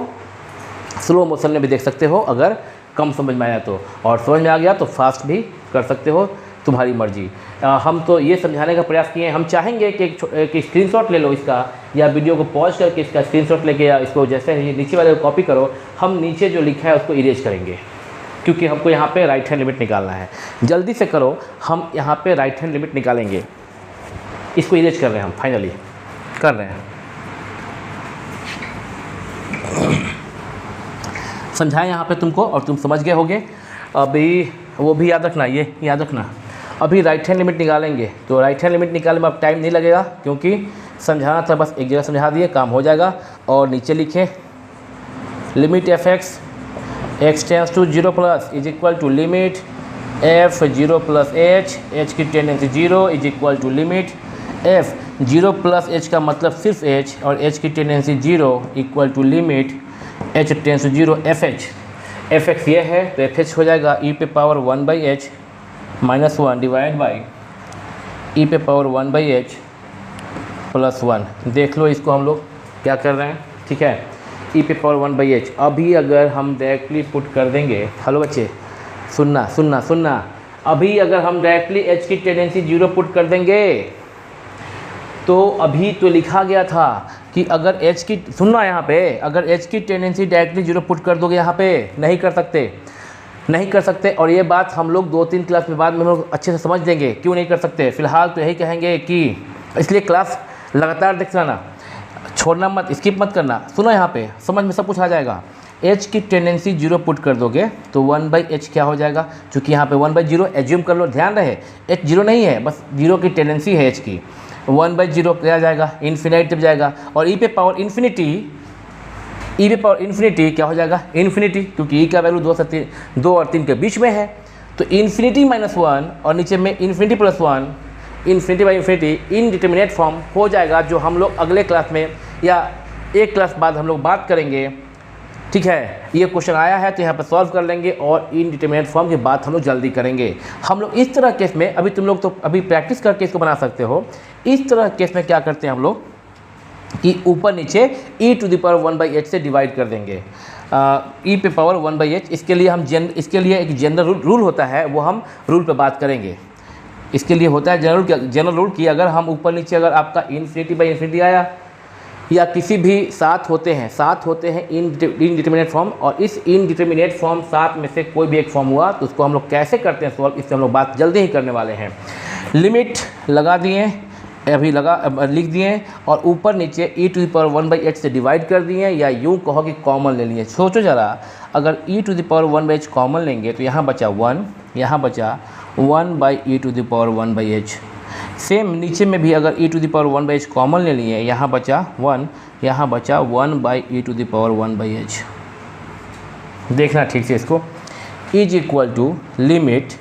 स्लो मोशन में भी देख सकते हो अगर कम समझ में आया तो, और समझ में आ गया तो फास्ट भी कर सकते हो, तुम्हारी मर्जी। हम तो ये समझाने का प्रयास किए हैं, हम चाहेंगे कि एक स्क्रीनशॉट ले लो इसका, या वीडियो को पॉज करके इसका स्क्रीनशॉट लेके, या इसको जैसे ये नीचे वाले को कॉपी करो, हम नीचे जो लिखा है उसको इरेज करेंगे, क्योंकि हमको यहाँ पे राइट हैंड लिमिट निकालना है। जल्दी से करो, हम यहाँ पे राइट हैंड लिमिट निकालेंगे, इसको इरेज कर रहे हैं हम, फाइनली कर रहे हैं। समझाएं यहाँ पे तुमको और तुम समझ गए होगे। अभी वो भी याद रखना, ये याद रखना, अभी राइट हैंड लिमिट निकालेंगे, तो राइट हैंड लिमिट निकालने में अब टाइम नहीं लगेगा, क्योंकि समझाना था, बस एक जगह समझा दिए काम हो जाएगा। और नीचे लिखें limit f(x) x tends to 0 plus is equal to limit f 0 plus h की tendency 0 is equal to limit f 0 plus h का मतलब सिर्फ h और h की tendency 0 equal to limit h tends to 0 fx ये है तो fh हो जाएगा e पे power 1/h minus 1 divide by e पे पावर 1/h प्लस 1। देख लो इसको हम लोग क्या कर रहे हैं, ठीक है। e पे पावर 1/h अभी अगर हम डायरेक्टली पुट कर देंगे, हेलो बच्चे सुनना सुनना सुनना, अभी अगर हम डायरेक्टली h की टेंडेंसी 0 पुट कर देंगे तो अभी तो लिखा गया था कि अगर h की, सुनना यहाँ पे, अगर h की टेंडेंसी डायरेक्टली 0 पुट कर दोगे यहाँ पे नहीं कर सकते। और ये बात हम लोग 2-3 क्लास में बाद में हम लोग अच्छे से समझ देंगे क्यों नहीं कर सकते। फिलहाल तो यही कहेंगे कि इसलिए क्लास लगातार देखना ना, छोड़ना मत, स्किप मत करना। सुनो यहाँ पे समझ में सब कुछ आ जाएगा। h की टेंडेंसी 0 पुट कर दोगे तो 1/h क्या हो जाएगा, चूँकि यहाँ पे 1/0 एज्यूम कर लो, ध्यान रहे h 0 नहीं है, बस 0 की टेंडेंसी है h की। 1/0 क्या जाएगा, इन्फिनिटी जाएगा। और e पे पावर इन्फिनिटी क्या हो जाएगा, इन्फिनिटी, क्योंकि e का वैल्यू 2 और 3 के बीच में है। तो इन्फिनिटी माइनस 1 और नीचे में infinity plus 1, infinity by infinity indeterminate form हो जाएगा, जो हम लोग अगले क्लास में या एक क्लास बाद हम लोग बात करेंगे, ठीक है। ये क्वेश्चन आया है तो यहाँ पर सॉल्व कर लेंगे और इनडिटर्मिनेट फॉर्म की बात हम लोग जल्दी करेंगे। हम लोग इस तरह केस में, अभी तुम लोग तो अभी प्रैक्टिस करके इसको बना सकते हो। इस तरह केस में क्या करते हैं हम लोग कि ऊपर नीचे e to the power 1/h से डिवाइड कर देंगे। e पे पावर 1/h, इसके लिए एक जनरल रूल होता है, वो हम रूल पे बात करेंगे। इसके लिए होता है जनरल रूल कि अगर हम ऊपर नीचे, अगर आपका इन्फिनिटी बाई इन्फिनिटी आया या किसी भी साथ होते हैं इनडिटर्मिनेट फॉर्म, और इस इनडिटर्मिनेट फॉर्म साथ में से कोई भी एक फॉर्म हुआ तो उसको हम लोग कैसे करते हैं सॉल्व, इससे हम लोग बात जल्दी ही करने वाले हैं। लिमिट लगा दिए, लिख दिए और ऊपर नीचे e to the power 1/h से डिवाइड कर दिए, या यूँ कहो कि कॉमन ले लिए। सोचो ज़रा, अगर e to the power 1/h common लेंगे तो यहाँ बचा 1, यहाँ बचा 1/e to the power 1/h। Same नीचे में भी अगर e to the power 1/h common ले लिए, यहाँ बचा 1, यहाँ बचा 1/e to the power 1/h। देखना ठीक से इसको, is equal to limit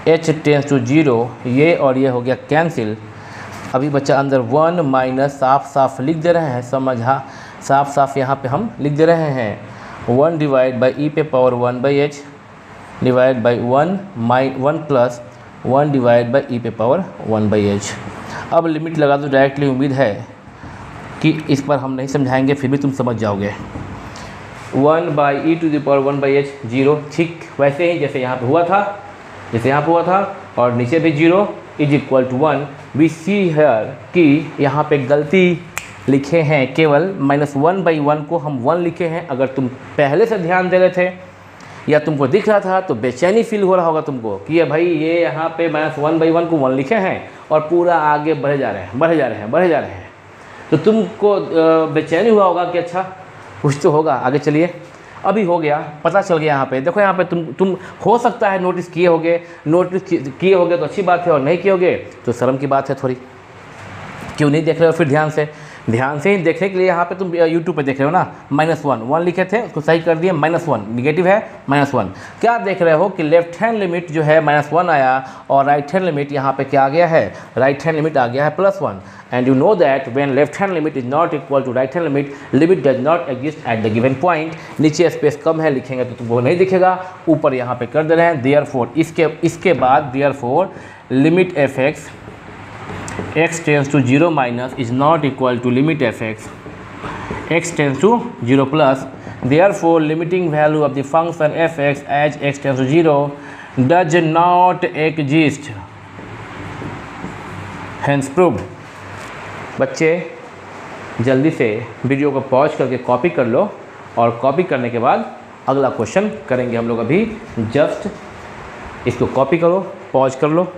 h tends to 0, ये और ये हो गया कैंसिल। अभी बच्चा अंदर 1 माइनस साफ लिख दे रहे हैं, समझा, साफ यहाँ पे हम लिख दे रहे हैं 1 डिवाइड बाई e पे power 1/h divide by 1 plus 1 divide by e पे पावर 1/h। अब लिमिट लगा दो डायरेक्टली, उम्मीद है कि इस पर हम नहीं समझाएंगे, फिर भी तुम समझ जाओगे। 1/e to the power 1/h 0, ठीक वैसे ही जैसे यहाँ पे हुआ था, और नीचे भी 0 is equal to 1। We see here कि यहाँ पे गलती लिखे हैं, केवल -1/1 को हम 1 लिखे हैं। अगर तुम पहले से ध्यान दे रहे थे या तुमको दिख रहा था तो बेचैनी फील हो रहा होगा तुमको कि ये भाई ये यहाँ पे -1/1 को 1 लिखे हैं और पूरा आगे बढ़े जा रहे हैं। तो तुमको बेचैनी हुआ होगा कि अच्छा कुछ तो होगा, आगे चलिए। अभी हो गया, पता चल गया। यहाँ पे देखो, यहाँ पे तुम हो सकता है नोटिस किए होगे तो अच्छी बात है, और नहीं किए होगे तो शर्म की बात है थोड़ी। क्यों नहीं देख रहे हो फिर ध्यान से ही देखने के लिए यहाँ पे तुम यूट्यूब पे देख रहे हो ना। -1 लिखे थे, उसको सही कर दिए, -1 निगेटिव है, -1। क्या देख रहे हो कि लेफ्ट हैंड लिमिट जो है -1 आया और राइट हैंड लिमिट यहाँ पे क्या आ गया है, राइट हैंड लिमिट आ गया है +1। And you know that when left hand limit is not equal to right hand limit does not exist at the given point. नीचे स्पेस कम है, लिखेंगे तो तुमको नहीं दिखेगा, ऊपर यहाँ पे कर दे रहे हैं देयरफॉर। इसके बाद therefore limit fx x tends to 0 minus is not equal to limit fx x tends to 0 plus. Therefore limiting value of the function fx as x tends to 0 does not exist, hence proved. बच्चे जल्दी से video को pause करके copy कर लो, और copy करने के बाद अगला क्वेश्चन करेंगे हम लोग। अभी जस्ट इसको कॉपी करो, पॉज कर लो,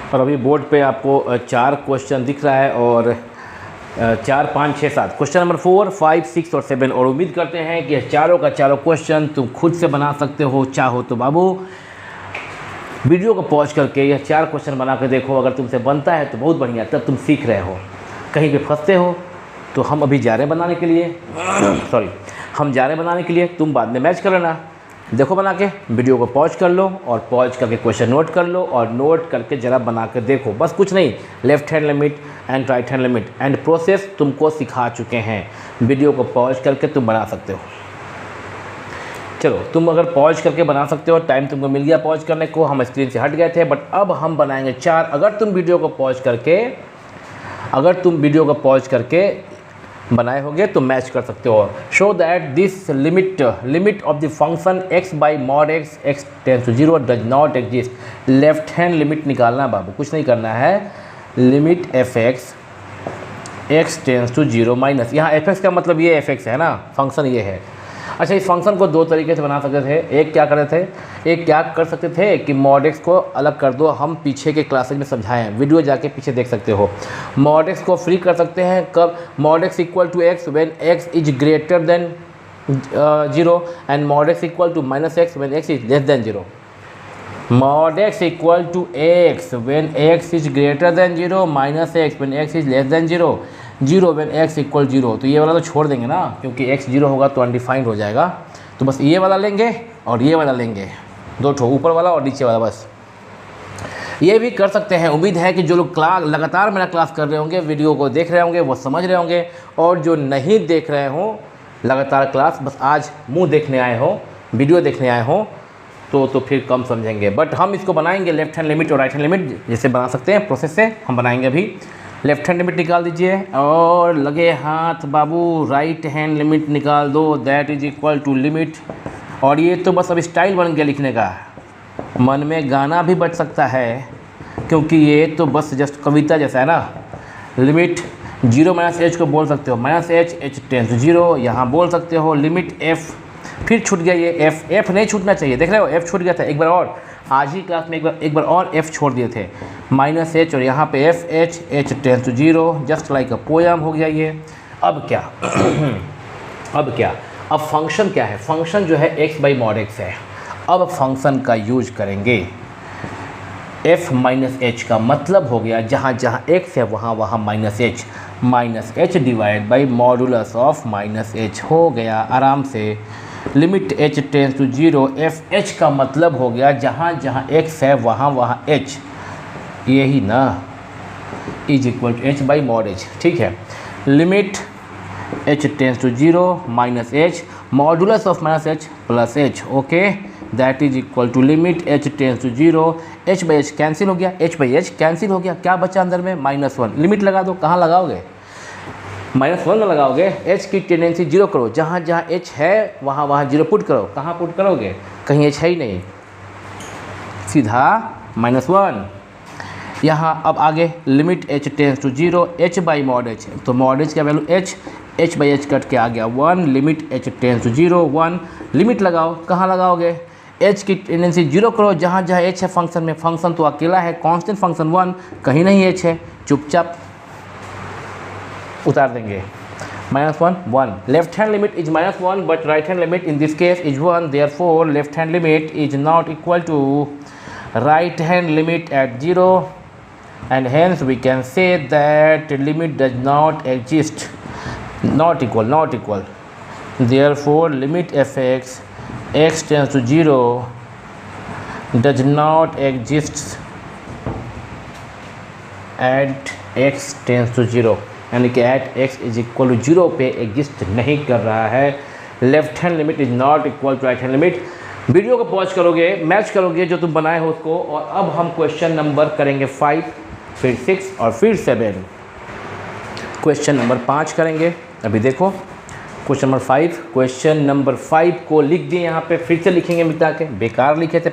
और अभी बोर्ड पे आपको 4 क्वेश्चन दिख रहा है, और 4, 5, 6, 7 क्वेश्चन नंबर 4, 5, 6 और 7। और उम्मीद करते हैं कि चारों का चारों क्वेश्चन तुम खुद से बना सकते हो। चाहो तो बाबू वीडियो को पॉज करके यह 4 क्वेश्चन बना के देखो, अगर तुमसे बनता है तो बहुत बढ़िया, तब तुम सीख रहे हो। कहीं पे फंसते हो तो हम अभी जा रहे हैं बनाने के लिए सॉरी, हम जा रहे हैं बनाने के लिए, तुम बाद में मैच कर लेना। देखो बना के, वीडियो को पॉज कर लो और पॉज करके क्वेश्चन नोट कर लो और नोट करके ज़रा बना के देखो, बस कुछ नहीं। Left hand limit and right hand limit and process तुमको सिखा चुके हैं, वीडियो को पॉज करके तुम बना सकते हो। चलो तुम अगर पॉज करके बना सकते हो, टाइम तुमको मिल गया पॉज करने को, हम स्क्रीन से हट गए थे, बट अब हम बनाएंगे 4। अगर तुम वीडियो को पॉज करके बनाए होगे तो मैच कर सकते हो। Show that this limit of the function x by mod x x tends to 0 does not exist. Left hand limit निकालना बाबू, कुछ नहीं करना है। Limit fx x tends to 0 minus, यहाँ fx का मतलब ये fx है ना, फंक्शन ये है। अच्छा, इस फंक्शन को 2 तरीके से बना सकते थे। एक क्या कर सकते थे कि मॉड x को अलग कर दो, हम पीछे के क्लासेज में समझाएं, वीडियो जाके पीछे देख सकते हो। मॉड x को फ्री कर सकते हैं कब? Mod x equal to x when x is greater than 0 and mod x equal to minus x when x is less than 0। Mod x equal to x when x is greater than 0 minus x when x is less than 0 when x equal 0। तो ये वाला तो छोड़ देंगे ना, क्योंकि x 0 होगा तो अनडिफाइंड हो जाएगा। तो बस ये वाला लेंगे और ये वाला लेंगे, 2 ठो, ऊपर वाला और नीचे वाला। बस ये भी कर सकते हैं। उम्मीद है कि जो लोग लगातार मेरा क्लास कर रहे होंगे, वीडियो को देख रहे होंगे, वो समझ रहे होंगे, और जो नहीं देख रहे हों लगातार क्लास, बस आज मुँह देखने आए हो, वीडियो देखने आए हो, तो फिर कम समझेंगे। बट हम इसको बनाएंगे लेफ्ट हैंड लिमिट और राइट हैंड लिमिट जैसे बना सकते हैं, प्रोसेस से हम बनाएंगे। अभी लेफ्ट हैंड लिमिट निकाल दीजिए और लगे हाथ बाबू, राइट हैंड लिमिट निकाल दो, that is equal to limit. और ये तो बस अब स्टाइल बन गया लिखने का, मन में गाना भी बच सकता है, क्योंकि ये तो बस जस्ट कविता जैसा है ना। लिमिट 0 माइनस एच को बोल सकते हो माइनस एच टेंस टू 0, यहाँ बोल सकते हो लिमिट एफ। फिर छूट गया ये एफ नहीं छूटना चाहिए, देख रहे हो एफ छूट गया था। एक बार और आज ही क्लास में एक बार और एफ छोड़ दिए थे, माइनस एच और यहाँ पे f h tends to 0, just like a poem हो गया ये। अब क्या अब फंक्शन क्या है? फंक्शन जो है x बाई मॉड x है। अब फंक्शन का यूज करेंगे। f माइनस एच का मतलब हो गया जहाँ जहाँ x है वहाँ minus h divide by modulus of minus h हो गया आराम से। Limit h tends to 0, f h का मतलब हो गया जहाँ जहाँ x है वहाँ h, यही ना, is equal to h by mod h। ठीक है, limit h tends to 0 minus h modulus of minus h plus h, okay, that is equal to limit h tends to 0, h by h cancel हो गया, h by h cancel हो गया, क्या बचा अंदर में? -1। लिमिट लगा दो, कहाँ लगाओगे? -1 में लगाओगे। h की टेंडेंसी 0 करो, जहाँ जहाँ h है वहाँ 0 पुट करो। कहाँ पुट करोगे? कहीं h है ही नहीं, सीधा -1। यहाँ अब आगे limit h tends to 0, h by mod h, तो मॉड h का value h by h cut के आ गया 1, limit h tends to 0 1। Limit लगाओ, कहाँ लगाओगे? h की टेंडेंसी 0 करो, जहाँ जहाँ h है फंक्शन में। फंक्शन तो अकेला है, कांस्टेंट फंक्शन 1, कहीं नहीं h है, चुपचाप उतार देंगे। -1 1, left hand limit is -1 but right hand limit in this case is 1, therefore left hand limit is not equal to right hand limit at 0 and hence we can say that limit does not exist, not equal, therefore limit fx x tends to 0 does not exist at x tends to 0, यानी कि at x is equal to 0 पे exist नहीं कर रहा है। Left hand limit is not equal to right hand limit. Video को pause करोगे, match करोगे जो तुम बनाए हो उसको, और अब हम क्वेश्चन नंबर करेंगे 5, फिर 6 और फिर 7। क्वेश्चन नंबर 5 करेंगे। अभी देखो क्वेश्चन नंबर 5 को लिख दिए यहाँ पे, फिर से लिखेंगे मिटा के, बेकार लिखे थे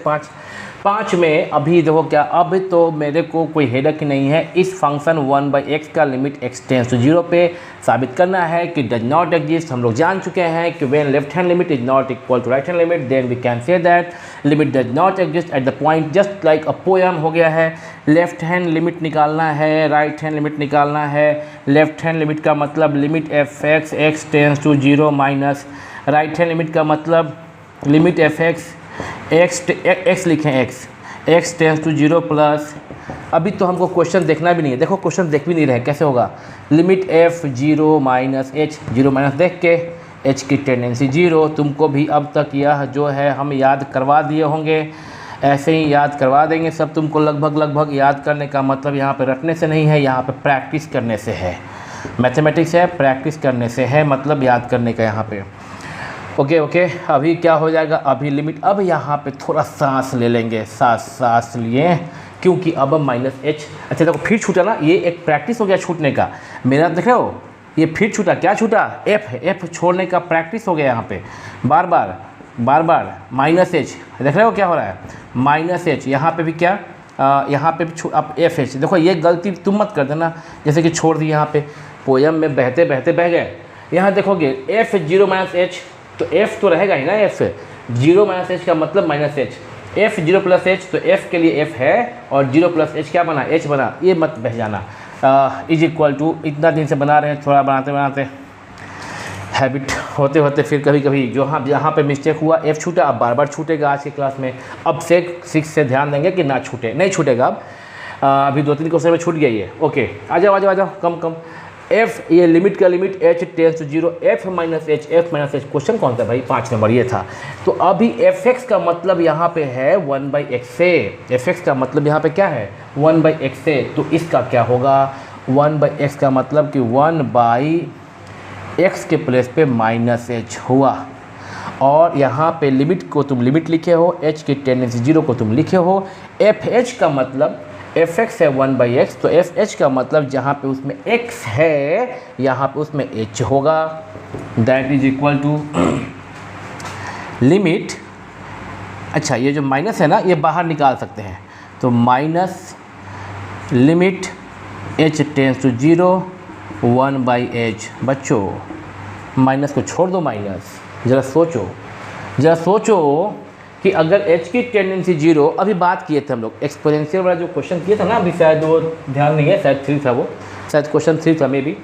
5 में। अभी देखो क्या, अब तो मेरे को कोई हेडक ही नहीं है। इस फंक्शन 1/x का लिमिट x टेंस टू 0 पे साबित करना है कि डज नॉट एग्जिस्ट। हम लोग जान चुके हैं कि when left hand limit is not equal to right hand limit then we can say that limit does not exist at the point, just like a poem हो गया है। लेफ्ट हैंड लिमिट निकालना है, राइट हैंड लिमिट निकालना है। Left hand limit का मतलब limit fx x tends to 0 minus right hand limit का मतलब लिमिट fx x लिखें x टेंस टू 0 प्लस, अभी तो हमको क्वेश्चन देखना भी नहीं है। देखो क्वेश्चन देख भी नहीं रहे, कैसे होगा? Limit f 0 minus h, 0 minus देख के एच की टेंडेंसी 0। तुमको भी अब तक यह जो है हम याद करवा दिए होंगे, ऐसे ही याद करवा देंगे सब तुमको। लगभग याद करने का मतलब यहाँ पे रटने से नहीं है, यहाँ पे प्रैक्टिस करने से है। मैथमेटिक्स है, प्रैक्टिस करने से है, मतलब याद करने का यहाँ पे। ओके। अभी क्या हो जाएगा, अभी लिमिट, अब यहाँ पे थोड़ा सांस ले लेंगे, सांस लिए, क्योंकि अब माइनस एच। अच्छा देखो फिर छूटा ना, ये एक प्रैक्टिस हो गया छूटने का। मेरा देख रहे हो, ये फिर छूटा, क्या छूटा, एफ है, एफ छोड़ने का प्रैक्टिस हो गया यहाँ पे। बार बार माइनस एच, देख रहे हो क्या हो रहा है, माइनस एच। यहाँ पे भी क्या, यहाँ पे भी अब एफ एच। देखो ये गलती तुम मत कर देना, जैसे कि छोड़ दी यहाँ पे, पोयम में बहते बह गए। यहाँ देखोगे एफ 0 माइनस एच, तो एफ तो रहेगा ही ना, एफ 0 माइनस एच का मतलब minus H, F 0 plus H, तो एफ के लिए एफ है और 0 प्लस एच क्या बना, एच बना। ये मत बह जाना। इज इक्वल टू, इतना दिन से बना रहे हैं, थोड़ा बनाते हैबिट होते फिर कभी जहाँ पे मिस्टेक हुआ एफ छूटा, अब बार छूटेगा आज की क्लास में। अब से 6 से ध्यान देंगे कि ना छूटे, नहीं छूटेगा अब। अभी 2-3 क्वेश्चन में छूट गया ये। ओके आ जाओ कम। एफ, ये लिमिट का limit h tends to 0, f minus h, question कौन सा भाई, 5 नंबर ये था। तो अभी एफ एक्स का मतलब यहाँ पे है 1/x से, एफ एक्स का मतलब यहाँ पे क्या है 1/x से, तो इसका क्या होगा 1/x का मतलब कि 1/x के प्लेस पे माइनस एच हुआ। और यहाँ पे लिमिट को तुम लिमिट लिखे हो, एच की टेंडेंसी 0 को तुम लिखे हो। एफ एच का मतलब एफ एक्स है 1/x, तो एफ एच का मतलब जहाँ पे उसमें x है यहाँ पे उसमें h होगा। That is equal to limit, अच्छा ये जो माइनस है ना ये बाहर निकाल सकते हैं, तो minus limit h tends to 0 1/h। बच्चों माइनस को छोड़ दो, माइनस ज़रा सोचो कि अगर h की टेंडेंसी 0, अभी बात किए थे हम लोग एक्सपोनेंशियल वाला जो क्वेश्चन किया था ना, अभी शायद वो ध्यान नहीं है, शायद 3 था वो, शायद क्वेश्चन 3 था मे बी।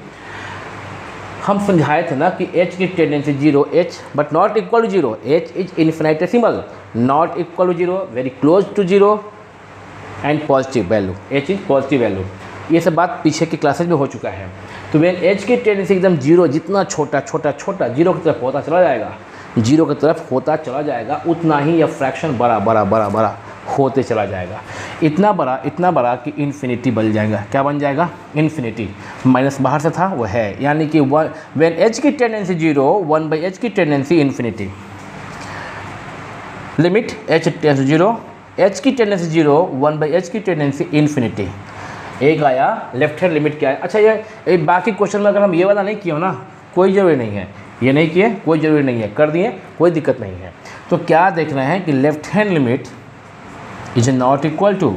हम समझाए थे ना कि h की tendency 0, h but not equal to 0, h is infinitesimal, not equal to 0, very close to 0 and positive value, h is positive value. ये सब बात पीछे की क्लासेज में हो चुका है। तो वेन h की टेंडेंसी एकदम 0, जितना छोटा 0 की तरफ होता चला जाएगा, 0 की तरफ होता चला जाएगा, उतना ही यह फ्रैक्शन बड़ा होते चला जाएगा। इतना बड़ा कि इन्फिनिटी बन जाएगा। क्या बन जाएगा, इन्फिनिटी। माइनस बाहर से था वो है, यानी कि व्हेन h की टेंडेंसी 0 1/h की tendency infinity. Limit h tends to 0, h की टेंडेंसी 0 1/h की टेंडेंसी इन्फिनिटी। एक आया लेफ्ट हैंड लिमिट क्या है। अच्छा ये बाकी क्वेश्चन में अगर हम ये वाला नहीं किया हो ना, कोई ज़रूरी नहीं है, ये नहीं किए कोई ज़रूरी नहीं है, कर दिए कोई दिक्कत नहीं है। तो क्या देख रहे हैं कि left hand limit is not equal to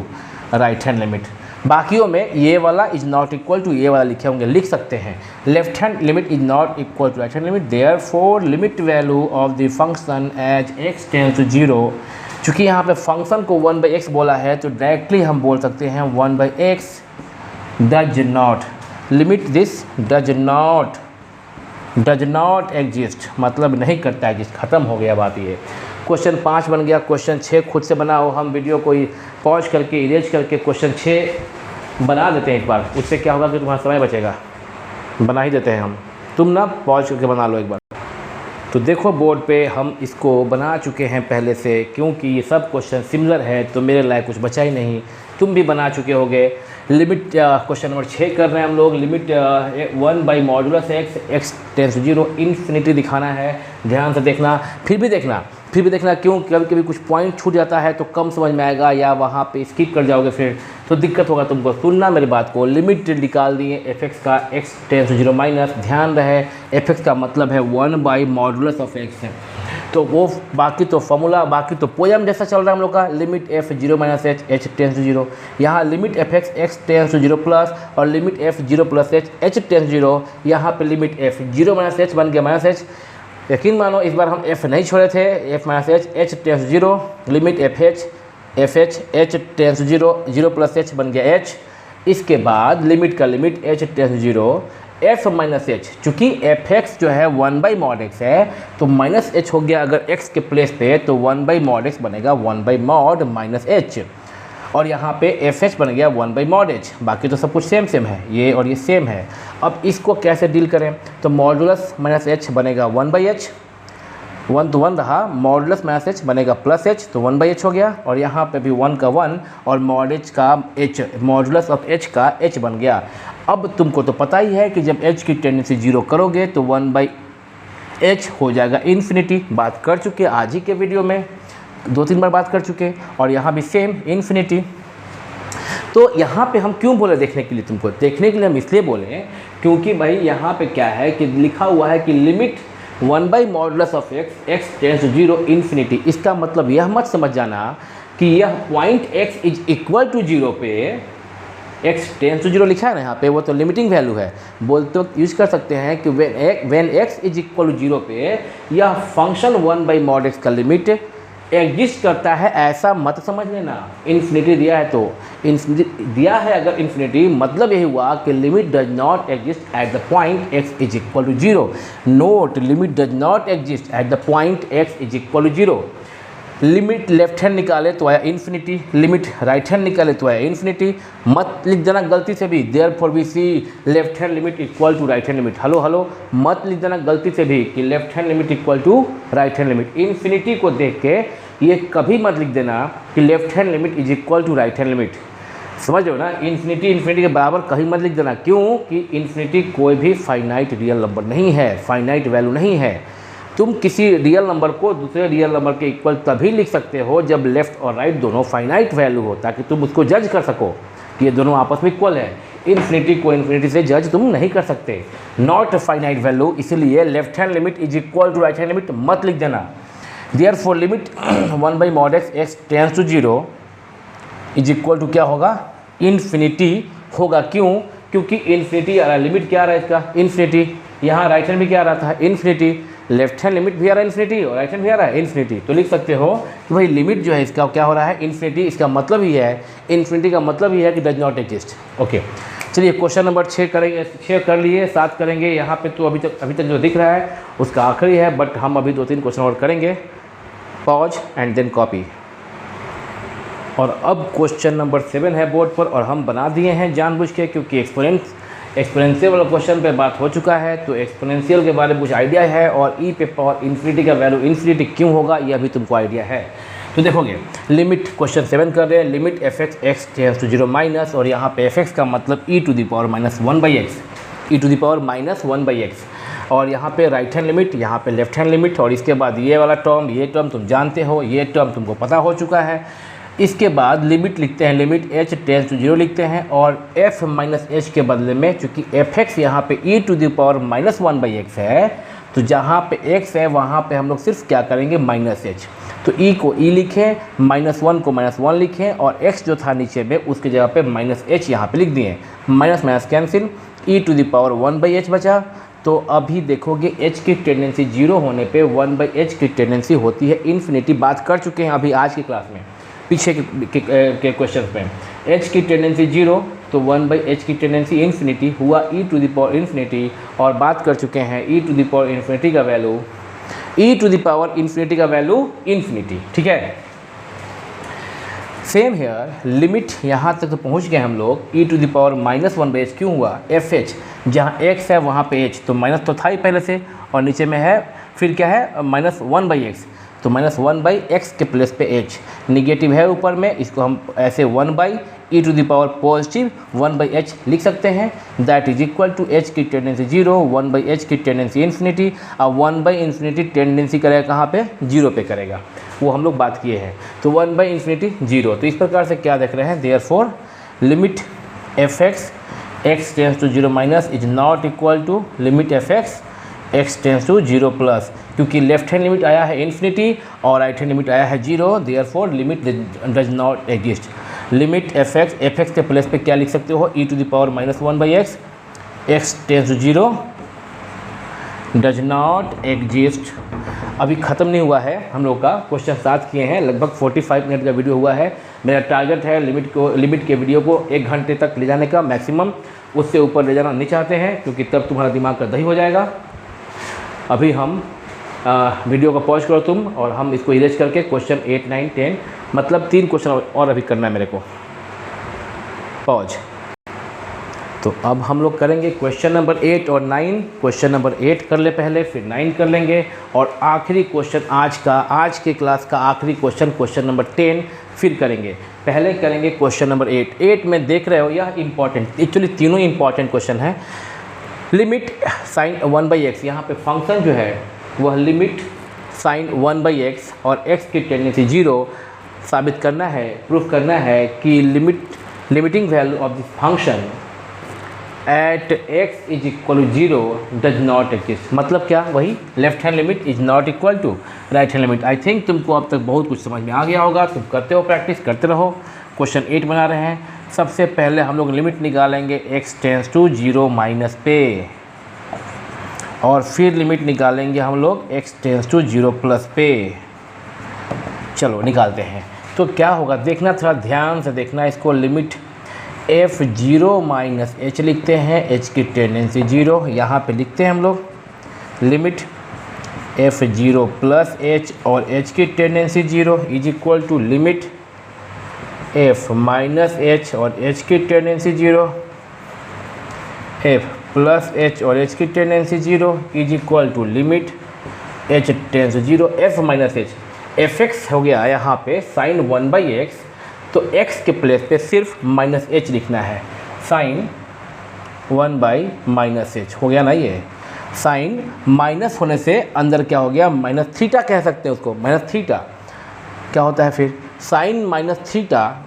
right hand limit. बाकियों में ये वाला इज नॉट इक्वल टू ये वाला लिखे होंगे, लिख सकते हैं left hand limit is not equal to right hand limit, therefore limit value of the function as x tends to 0। चूँकि यहाँ पे फंक्शन को 1/x बोला है, तो डायरेक्टली हम बोल सकते हैं 1/x does not, limit this does not exist, मतलब नहीं करता है, जिस खत्म हो गया बात। ये क्वेश्चन 5 बन गया। क्वेश्चन 6 खुद से बनाओ, हम वीडियो को पॉज करके इरेज करके क्वेश्चन 6 बना देते हैं एक बार, उससे क्या होगा कि तुम्हारा समय बचेगा। बना ही देते हैं हम, तुम ना पॉज करके बना लो एक बार। तो देखो बोर्ड पे हम इसको बना चुके हैं पहले से, क्योंकि ये सब क्वेश्चन सिमिलर है तो मेरे लायक कुछ बचा ही नहीं, तुम भी बना चुके होगे। लिमिट क्वेश्चन नंबर 6 कर रहे हैं हम लोग। Limit modulus x tends to 0 infinity दिखाना है। ध्यान से देखना, फिर भी देखना क्यों कभी कुछ पॉइंट छूट जाता है तो कम समझ में आएगा, या वहाँ पे स्किप कर जाओगे फिर तो दिक्कत होगा तुमको। सुनना मेरी बात को, लिमिट निकाल दिए f(x) का x टेंस टू 0 माइनस, ध्यान रहे f(x) का मतलब है 1/मॉडुलस ऑफ x है। तो वो बाकी तो फॉर्मूला, बाकी तो पोयम जैसा चल रहा है हम लोग का, limit f 0 minus h h tends to 0। यहाँ limit f(x) x tends to 0 plus और limit f 0 plus h h tends 0। यहाँ पे लिमिट f 0 माइनस h बन गया माइनस h। यकीन मानो इस बार हम f नहीं छोड़े थे, f minus h h tends 0, limit f h h tends 0 0 plus h बन गया h। इसके बाद लिमिट का limit h tends 0 f minus h, चूँकि f(x) जो है 1/mod x है तो माइनस h हो गया अगर x के प्लेस पे, तो 1/mod x बनेगा 1/mod माइनस h, और यहाँ पे f(h) बन गया 1/mod h। बाकी तो सब कुछ सेम है, ये और ये सेम है। अब इसको कैसे डील करें, तो मॉडुलस माइनस एच बनेगा 1/h, 1 तो 1 रहा, मॉडुलस माइनस एच बनेगा प्लस एच, तो 1/h हो गया, और यहाँ पे भी 1 का 1 और मॉड एच का h, मॉडुलस ऑफ h का h बन गया। अब तुमको तो पता ही है कि जब h की टेंडेंसी 0 करोगे तो 1/h हो जाएगा इन्फिनिटी। बात कर चुके आज ही के वीडियो में, 2-3 बार बात कर चुके, और यहाँ भी सेम इन्फिनिटी। तो यहाँ पे हम क्यों बोले देखने के लिए, तुमको देखने के लिए हम इसलिए बोले क्योंकि भाई यहाँ पे क्या है कि लिखा हुआ है कि limit modulus of x tends to 0 infinity. इसका मतलब यह मत समझ जाना कि यह point x is equal to 0 पे x टेंड्स टू 0 लिखा है ना यहाँ पे, वो तो लिमिटिंग वैल्यू है। बोलते वक्त यूज कर सकते हैं कि when x is equal to 0 पे यह फंक्शन 1/मॉड x का लिमिट एग्जिस्ट करता है, ऐसा मत समझ लेना। इन्फिनिटी दिया है तो इन्फिनिटी दिया है, अगर इन्फिनिटी मतलब यही हुआ कि limit does not exist at the point x is equal to 0। Note, limit does not exist at the point x is equal to 0। Limit left hand निकाले तो आया इन्फिनिटी, लिमिट राइट हैंड निकाले तो आया इन्फिनिटी। मत लिख देना गलती से भी therefore we see left hand limit equal to right hand limit. Hello मत लिख देना गलती से भी कि left hand limit equal to right hand limit. Infinity को देख के ये कभी मत लिख देना कि left hand limit is equal to right hand limit. समझ लो ना, इन्फिनिटी के बराबर कहीं मत लिख देना। क्यों कि इन्फिनिटी कोई भी फाइनाइट रियल नंबर नहीं है, फाइनाइट वैल्यू नहीं है। तुम किसी रियल नंबर को दूसरे रियल नंबर के इक्वल तभी लिख सकते हो जब लेफ्ट और राइट दोनों फाइनाइट वैल्यू हो, ताकि तुम उसको जज कर सको कि ये दोनों आपस में इक्वल है। इन्फिनिटी को इन्फिनिटी से जज तुम नहीं कर सकते, नॉट फाइनाइट वैल्यू, इसलिए left hand limit is equal to right hand limit मत लिख देना। Therefore limit mod x tends to 0 is equal to क्या होगा, इन्फिनिटी होगा। क्यों? क्योंकि इन्फिनिटी आ रहा है, लिमिट क्या आ रहा है इसका, इन्फिनिटी। यहाँ राइट हैंड भी क्या आ रहा था, इन्फिनिटी। लेफ्ट हैंड लिमिट भी आ रहा है इन्फिनिटी, और राइट हैंड भी आ रहा है इन्फिनिटी। तो लिख सकते हो कि भाई लिमिट जो है इसका क्या हो रहा है, इन्फिनिटी। इसका मतलब ही है, इन्फिनिटी का मतलब ही है कि डज नॉट एग्जिस्ट। ओके, चलिए क्वेश्चन नंबर 6 करेंगे, 6 कर लिए, 7 करेंगे। यहाँ पे तो अभी तक जो दिख रहा है उसका आखिरी है, बट हम अभी 2-3 क्वेश्चन और करेंगे। Pause and then copy. और अब क्वेश्चन नंबर 7 है बोर्ड पर, और हम बना दिए हैं जानबूझ के, क्योंकि एक्सपोनेंशियल वाला क्वेश्चन पे बात हो चुका है, तो एक्सपोनेंशियल के बारे में कुछ आइडिया है, और ई पे पावर इन्फिनिटी का वैल्यू इन्फिनिटी क्यों होगा यह भी तुमको आइडिया है। तो देखोगे, लिमिट क्वेश्चन 7 कर रहे हैं, limit fx x tends to 0 minus, और यहाँ पे fx का मतलब e to the power minus 1/x, e to the power minus 1/x, और यहाँ पे राइट हैंड लिमिट, यहाँ पे लेफ्ट हैंड लिमिट, और इसके बाद ये वाला टर्म, ये टर्म तुम जानते हो, ये टर्म तुमको पता हो चुका है। इसके बाद लिमिट लिखते हैं, लिमिट h टेंड्स टू 0 लिखते हैं, और f माइनस h के बदले में, चूँकि fx यहाँ पे e to the power minus 1/x है, तो जहाँ पे x है वहाँ पे हम लोग सिर्फ क्या करेंगे, माइनस h। तो e को e लिखें, -1 को -1 लिखें, और x जो था नीचे में उसकी जगह पे माइनस h यहाँ पे लिख दिए। Minus minus cancel, e to the power 1/h बचा। तो अभी देखोगे h की टेंडेंसी 0 होने पे 1/h की टेंडेंसी होती है इन्फिनिटी। बात कर चुके हैं अभी आज की क्लास में, पीछे के क्वेश्चन पे। h की टेंडेंसी 0 तो 1/h की टेंडेंसी इन्फिनिटी हुआ, e to the power infinity. और बात कर चुके हैं e to the power infinity का value, e to the power infinity का वैल्यू इन्फिनिटी। ठीक है, सेम हेयर, लिमिट यहाँ तक तो पहुँच गए हम लोग। e to the power minus 1/h क्यों हुआ, fh जहाँ x है वहाँ पे h, तो माइनस तो था ही पहले से, और नीचे में है फिर क्या है, -1/x, तो -1/x के प्लेस पे h, निगेटिव है ऊपर में, इसको हम ऐसे 1/e to the power positive 1/h लिख सकते हैं। That is equal to h की टेंडेंसी 0, 1/h की टेंडेंसी इन्फिनिटी। अब 1/इन्फिनिटी टेंडेंसी करेगा कहाँ पे, 0 पे करेगा, वो हम लोग बात किए हैं। तो 1/इन्फिनिटी 0। तो इस प्रकार से क्या देख रहे हैं, therefore limit fx x tends to 0 minus is not equal to limit fx x tends to 0 plus, क्योंकि लेफ्ट हैंड लिमिट आया है इन्फिनिटी और राइट हैंड लिमिट आया है 0, therefore limit does not exist. Limit fx के place पे क्या लिख सकते हो, e to the power minus 1/x x tends to 0 does not exist. अभी ख़त्म नहीं हुआ है हम लोग का, क्वेश्चन 7 किए हैं, लगभग 45 मिनट का वीडियो हुआ है। मेरा टारगेट है लिमिट के वीडियो को 1 घंटे तक ले जाने का मैक्सिमम, उससे ऊपर ले जाना नहीं चाहते हैं, क्योंकि तब तुम्हारा दिमाग का दही हो जाएगा। अभी हम वीडियो को पॉज करो तुम, और हम इसको इरेज करके क्वेश्चन 8, 9, 10 मतलब 3 क्वेश्चन और अभी करना है मेरे को। पॉज। तो अब हम लोग करेंगे क्वेश्चन नंबर 8 और 9। क्वेश्चन नंबर 8 कर ले पहले, फिर 9 कर लेंगे, और आखिरी क्वेश्चन आज के क्लास का आखिरी क्वेश्चन नंबर 10 फिर करेंगे। पहले करेंगे क्वेश्चन नंबर 8 में देख रहे हो यह इंपॉर्टेंट, एक्चुअली तीनों इंपॉर्टेंट क्वेश्चन है। लिमिट साइन 1/x, यहाँ पे फंक्शन जो है वह लिमिट साइन 1/x और x की टेंडेंसी 0 साबित करना है, प्रूफ करना है कि limiting value of this function at x is equal to 0 does not exist. मतलब क्या, वही left hand limit is not equal to right hand limit. I think तुमको अब तक बहुत कुछ समझ में आ गया होगा, तुम करते हो, प्रैक्टिस करते रहो। क्वेश्चन 8 बना रहे हैं। सबसे पहले हम लोग लिमिट निकालेंगे x टेंस टू 0 माइनस पे, और फिर लिमिट निकालेंगे हम लोग x टेंस टू 0 प्लस पे। चलो निकालते हैं। तो क्या होगा देखना, थोड़ा ध्यान से देखना इसको। लिमिट f0 माइनस h लिखते हैं, h की टेंडेंसी 0, यहाँ पे लिखते हैं हम लोग लिमिट f0 प्लस h और h की tendency 0 is equal to limit f minus h और h की टेंडेंसी 0, f प्लस h और h की tendency 0 is equal to limit h tends 0 f minus h। fx हो गया यहाँ पे साइन 1/x, तो x के प्लेस पे सिर्फ माइनस h लिखना है। साइन 1/-h हो गया ना। ये साइन माइनस होने से अंदर क्या हो गया, माइनस थीटा कह सकते हैं उसको। माइनस थीटा क्या होता है फिर, sine minus theta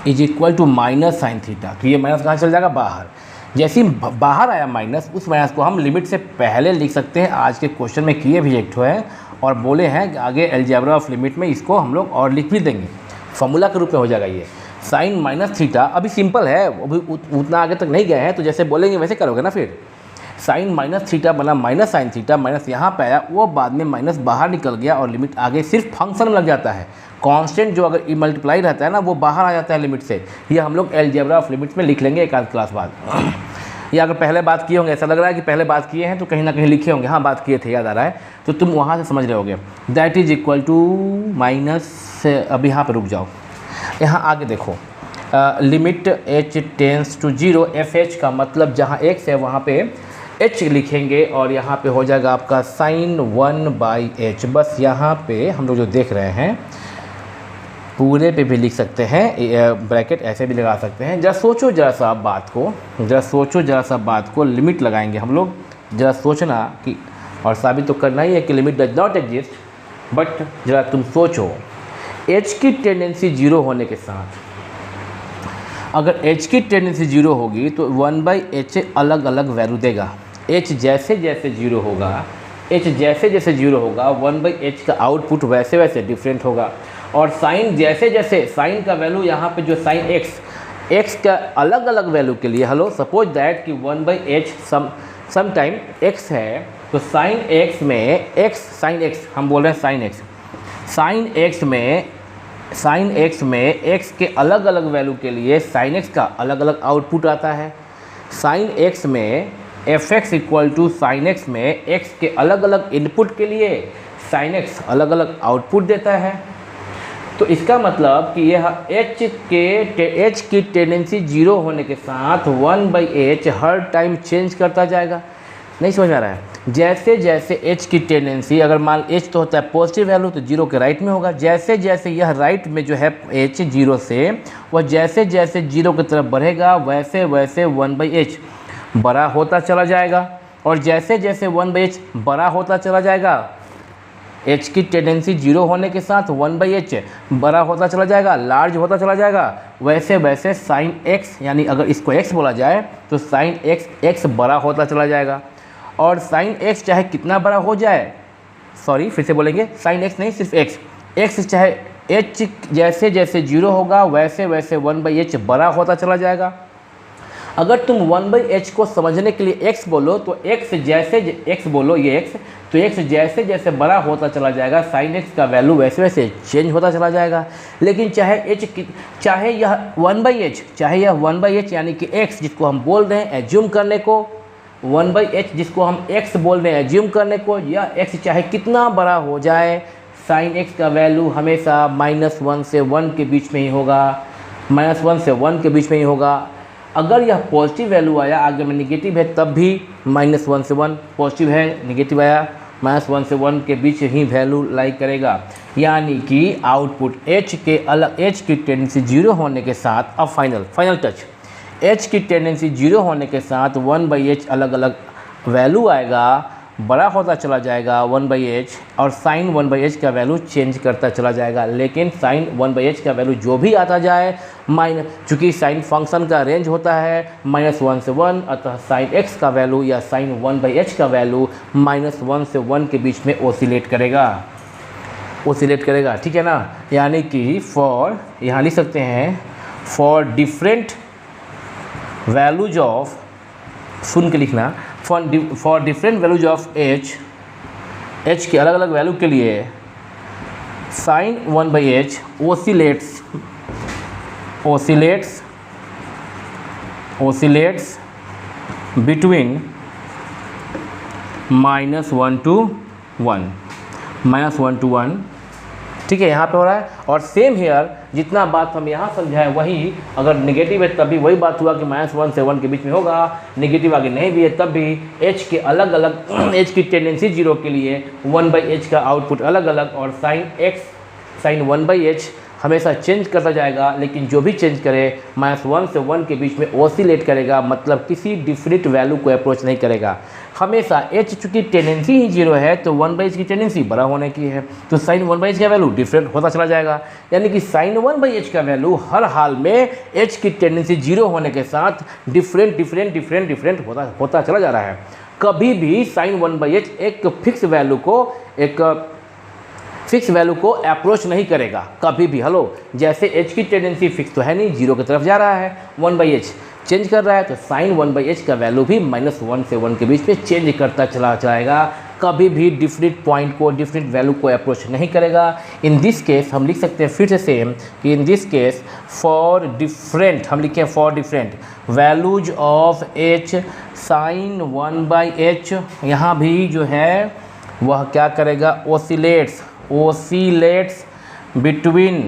is equal to minus sine theta. तो ये माइनस कहाँ चल जाएगा, बाहर। जैसे ही बाहर आया माइनस, उस माइनस को हम लिमिट से पहले लिख सकते हैं। आज के क्वेश्चन में किए भी एक ठो है, और बोले हैं कि आगे अलजेब्रा ऑफ लिमिट में इसको हम लोग और लिख भी देंगे, फॉर्मूला के रूप में हो जाएगा ये। साइन माइनस थीटा अभी सिंपल है, अभी उतना आगे तक नहीं गए हैं, तो जैसे बोलेंगे वैसे करोगे ना। फिर साइन माइनस थीटा बना माइनस साइन थीटा, माइनस यहाँ पे आया, वो बाद में माइनस बाहर निकल गया, और लिमिट आगे सिर्फ फंक्शन में लग जाता है। कांस्टेंट जो अगर मल्टीप्लाई रहता है ना, वो बाहर आ जाता है लिमिट से। ये हम लोग अलजेब्रा ऑफ लिमिट्स में लिख लेंगे एक आध क्लास बाद। या अगर पहले बात किए होंगे, ऐसा लग रहा है कि पहले बात किए हैं, तो कहीं ना कहीं लिखे होंगे, हाँ बात किए थे, याद आ रहा है, तो तुम वहाँ से समझ रहे होगे। That is equal to minus, अब यहाँ पर रुक जाओ, यहाँ आगे देखो, limit h tends to 0 fh का मतलब जहाँ x है वहाँ पे h लिखेंगे, और यहाँ पे हो जाएगा आपका साइन 1/h। बस यहाँ पे हम लोग जो देख रहे हैं पूरे पे भी लिख सकते हैं, ब्रैकेट ऐसे भी लगा सकते हैं। जरा सोचो जरा सा बात को, लिमिट लगाएंगे हम लोग। जरा सोचना कि, और साबित तो करना ही है कि limit does not exist, but जरा तुम सोचो, h की टेंडेंसी 0 होने के साथ, अगर h की टेंडेंसी 0 होगी तो 1/h अलग अलग वैल्यू देगा। h जैसे जैसे 0 होगा, 1/h का आउटपुट वैसे वैसे डिफरेंट होगा। और साइन जैसे जैसे, साइन का वैल्यू यहाँ पे जो साइन x का अलग अलग वैल्यू के लिए, हेलो सपोज दैट कि 1/h सम टाइम x है, तो साइन x में साइन x हम बोल रहे हैं साइन x में x के अलग अलग वैल्यू के लिए साइन x का अलग अलग आउटपुट आता है। साइन x में fx equal to sine x में x के अलग अलग इनपुट के लिए साइन x अलग अलग आउटपुट देता है। तो इसका मतलब कि यह h की टेंडेंसी 0 होने के साथ 1/h हर टाइम चेंज करता जाएगा। नहीं समझ में आ रहा है? जैसे जैसे h की टेंडेंसी, अगर मान h तो होता है पॉजिटिव वैल्यू, तो 0 के राइट में होगा। जैसे जैसे यह राइट में जो है h 0 से, वह जैसे जैसे 0 की तरफ बढ़ेगा, वैसे वैसे 1/h बड़ा होता चला जाएगा। और जैसे जैसे 1/h बड़ा होता चला जाएगा, h की टेंडेंसी 0 होने के साथ 1/h बड़ा होता चला जाएगा, लार्ज होता चला जाएगा, वैसे वैसे साइन x, यानी अगर इसको x बोला जाए तो साइन x बड़ा होता चला जाएगा। और साइन x चाहे कितना बड़ा हो जाए, सॉरी फिर से बोलेंगे, साइन x नहीं सिर्फ x चाहे h जैसे जैसे 0 होगा, वैसे वैसे 1/h बड़ा होता चला जाएगा। अगर तुम 1/h को समझने के लिए x बोलो, तो x जैसे x बोलो, ये x, तो x जैसे जैसे बड़ा होता चला जाएगा, साइन x का वैल्यू वैसे वैसे चेंज होता चला जाएगा। लेकिन चाहे यह 1/h यानी कि x जिसको हम बोल रहे हैं एज्यूम करने को, 1/h जिसको हम x बोल रहे हैं एज्यूम करने को, या x चाहे कितना बड़ा हो जाए, साइन x का वैल्यू हमेशा -1 से 1 के बीच में ही होगा, -1 से 1 के बीच में ही होगा। अगर यह पॉजिटिव वैल्यू आया, आगे में नेगेटिव है तब भी -1 से 1, पॉजिटिव है नेगेटिव आया -1 से 1 के बीच ही वैल्यू लाई करेगा। यानी कि आउटपुट h के अलग, h की टेंडेंसी 0 होने के साथ, अब फाइनल टच, h की टेंडेंसी 0 होने के साथ 1/h अलग अलग वैल्यू आएगा, बड़ा होता चला जाएगा 1/h, और साइन 1/h का वैल्यू चेंज करता चला जाएगा। लेकिन साइन 1/h का वैल्यू जो भी आता जाए चूँकि साइन फंक्शन का रेंज होता है -1 से 1, अतः साइन x का वैल्यू या साइन 1/h का वैल्यू -1 से 1 के बीच में ओसिलेट करेगा, ठीक है ना। यानी कि फॉर, यहाँ लिख सकते हैं फॉर डिफरेंट वैल्यूज ऑफ, सुन के लिखना, for different values of h के अलग अलग वैल्यू के लिए sign 1/h oscillates between -1 to 1, ठीक है, यहाँ पे हो रहा है। और सेम हेयर, जितना बात हम यहाँ समझाए वही, अगर नेगेटिव है तब भी वही बात हुआ कि -1 से 1 के बीच में होगा, नेगेटिव आगे नहीं भी है तब भी h के अलग अलग, h की टेंडेंसी 0 के लिए 1/h का आउटपुट अलग अलग, और साइन 1/h हमेशा चेंज करता जाएगा, लेकिन जो भी चेंज करे -1 से 1 के बीच में ओसिलेट करेगा, मतलब किसी डिफरेंट वैल्यू को अप्रोच नहीं करेगा। हमेशा h चूँकि टेंडेंसी ही 0 है तो 1/h की टेंडेंसी बड़ा होने की है, तो साइन 1/h का वैल्यू डिफरेंट होता चला जाएगा। यानी कि साइन 1/h का वैल्यू हर हाल में h की टेंडेंसी 0 होने के साथ डिफरेंट होता चला जा रहा है। कभी भी साइन 1/h एक फिक्स वैल्यू को अप्रोच नहीं करेगा कभी भी। हेलो, जैसे h की टेंडेंसी फिक्स तो है नहीं, 0 की तरफ जा रहा है, 1/h चेंज कर रहा है, तो साइन 1/h का वैल्यू भी -1 से 1 के बीच में चेंज करता चला जाएगा, कभी भी डिफरेंट पॉइंट को, डिफरेंट वैल्यू को अप्रोच नहीं करेगा। इन दिस केस हम लिख सकते हैं फिर से सेम कि in this case for different, हम लिखें for different values of h sine 1/h, यहाँ भी जो है वह क्या करेगा, oscillates between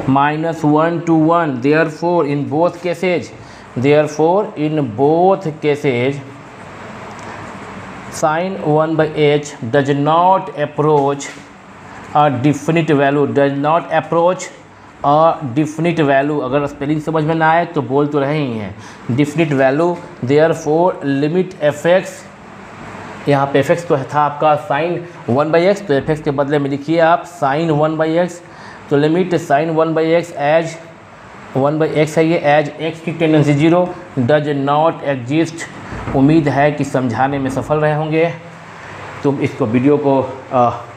-1 to 1, therefore in both cases sin 1/h does not approach a definite value, अगर स्पेलिंग समझ में ना आए तो बोल तो रहे ही हैं, definite value, therefore limit fx, यहाँ पे fx तो था आपका साइन 1/x, तो fx के बदले में लिखिए आप साइन 1/x, तो limit sign 1/x as 1/x है ये, एज x की टेंडेंसी 0 डज नॉट एग्जिस्ट। उम्मीद है कि समझाने में सफल रहे होंगे। तुम इसको वीडियो को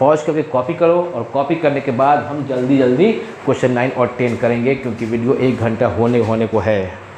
पॉज करके कॉपी करो, और कॉपी करने के बाद हम जल्दी क्वेश्चन 9 और 10 करेंगे, क्योंकि वीडियो 1 घंटा होने को है।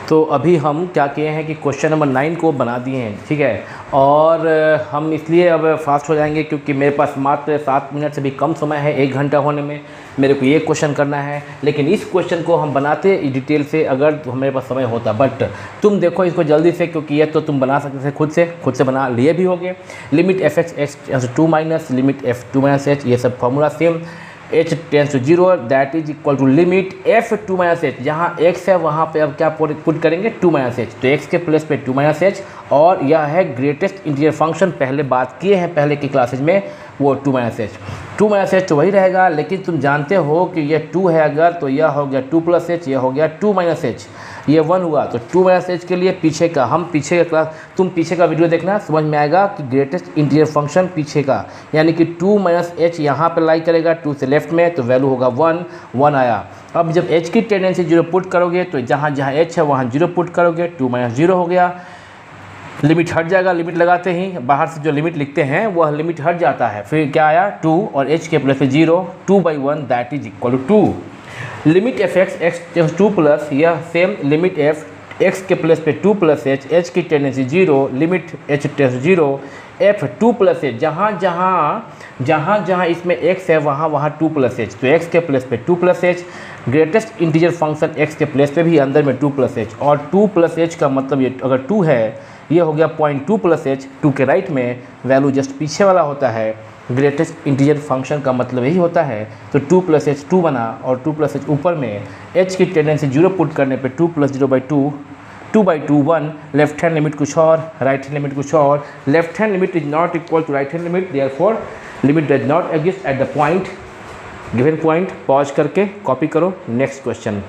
तो अभी हम क्या किए हैं कि क्वेश्चन नंबर 9 को बना दिए हैं, ठीक है। और हम इसलिए अब फास्ट हो जाएंगे क्योंकि मेरे पास मात्र 7 मिनट से भी कम समय है 1 घंटा होने में, मेरे को ये क्वेश्चन करना है। लेकिन इस क्वेश्चन को हम बनाते डिटेल से अगर तो मेरे पास समय होता, बट तुम देखो इसको जल्दी से, क्योंकि ये तो तुम बना सकते थे खुद से बना लिए भी होगे। Limit fx 2 minus limit f2 minus h, ये सब formula same, h tends to 0 that is equal to limit f2 minus h, जहाँ x है वहाँ पे अब क्या पुट करेंगे 2 माइनस h, तो x के प्लेस पे 2 माइनस h, और यह है ग्रेटेस्ट इंटीजर फंक्शन, पहले बात किए हैं पहले की क्लासेज में, वो 2 माइनस h। 2 माइनस h तो वही रहेगा, लेकिन तुम जानते हो कि ये 2 है अगर, तो यह हो गया 2 प्लस h, यह हो गया 2 माइनस h, ये 1 हुआ। तो 2 माइनस h के लिए पीछे का तुम पीछे का वीडियो देखना, समझ में आएगा कि ग्रेटेस्ट इंटीजर फंक्शन पीछे का, यानी कि 2 माइनस h यहाँ पे लाई करेगा 2 से लेफ्ट में, तो वैल्यू होगा 1 आया। अब जब h की टेंडेंसी 0 पुट करोगे तो जहाँ h है वहाँ 0 पुट करोगे, 2 माइनस 0 हो गया, लिमिट हट जाएगा, लिमिट लगाते ही बाहर से जो लिमिट लिखते हैं वह लिमिट हट जाता है, फिर क्या आया 2 और h के plus 0, 2/1 that is equal to 2। Limit fx x 2 plus, यह सेम लिमिट f x के प्लस पे 2 प्लस h की tendency 0, limit h tends 0 f 2 plus h, जहाँ इसमें x है वहाँ 2 प्लस h, तो x के प्लस पे 2 plus h, greatest integer function x के प्लस पे भी अंदर में 2 प्लस h, और 2 प्लस h का मतलब ये अगर 2 है, ये हो गया 0.2 प्लस h, 2 के राइट में वैल्यू जस्ट पीछे वाला होता है, ग्रेटेस्ट इंटीजर फंक्शन का मतलब यही होता है। तो 2 + h 2 बना और 2 + h ऊपर में h की टेंडेंसी 0 पुट करने पे 2 + 0/2 2/2 1, लेफ्ट हैंड लिमिट कुछ और, राइट हैंड लिमिट कुछ और। Left hand limit is not equal to right hand limit, therefore limit does not exist at the point given point. Pause करके कॉपी करो next question.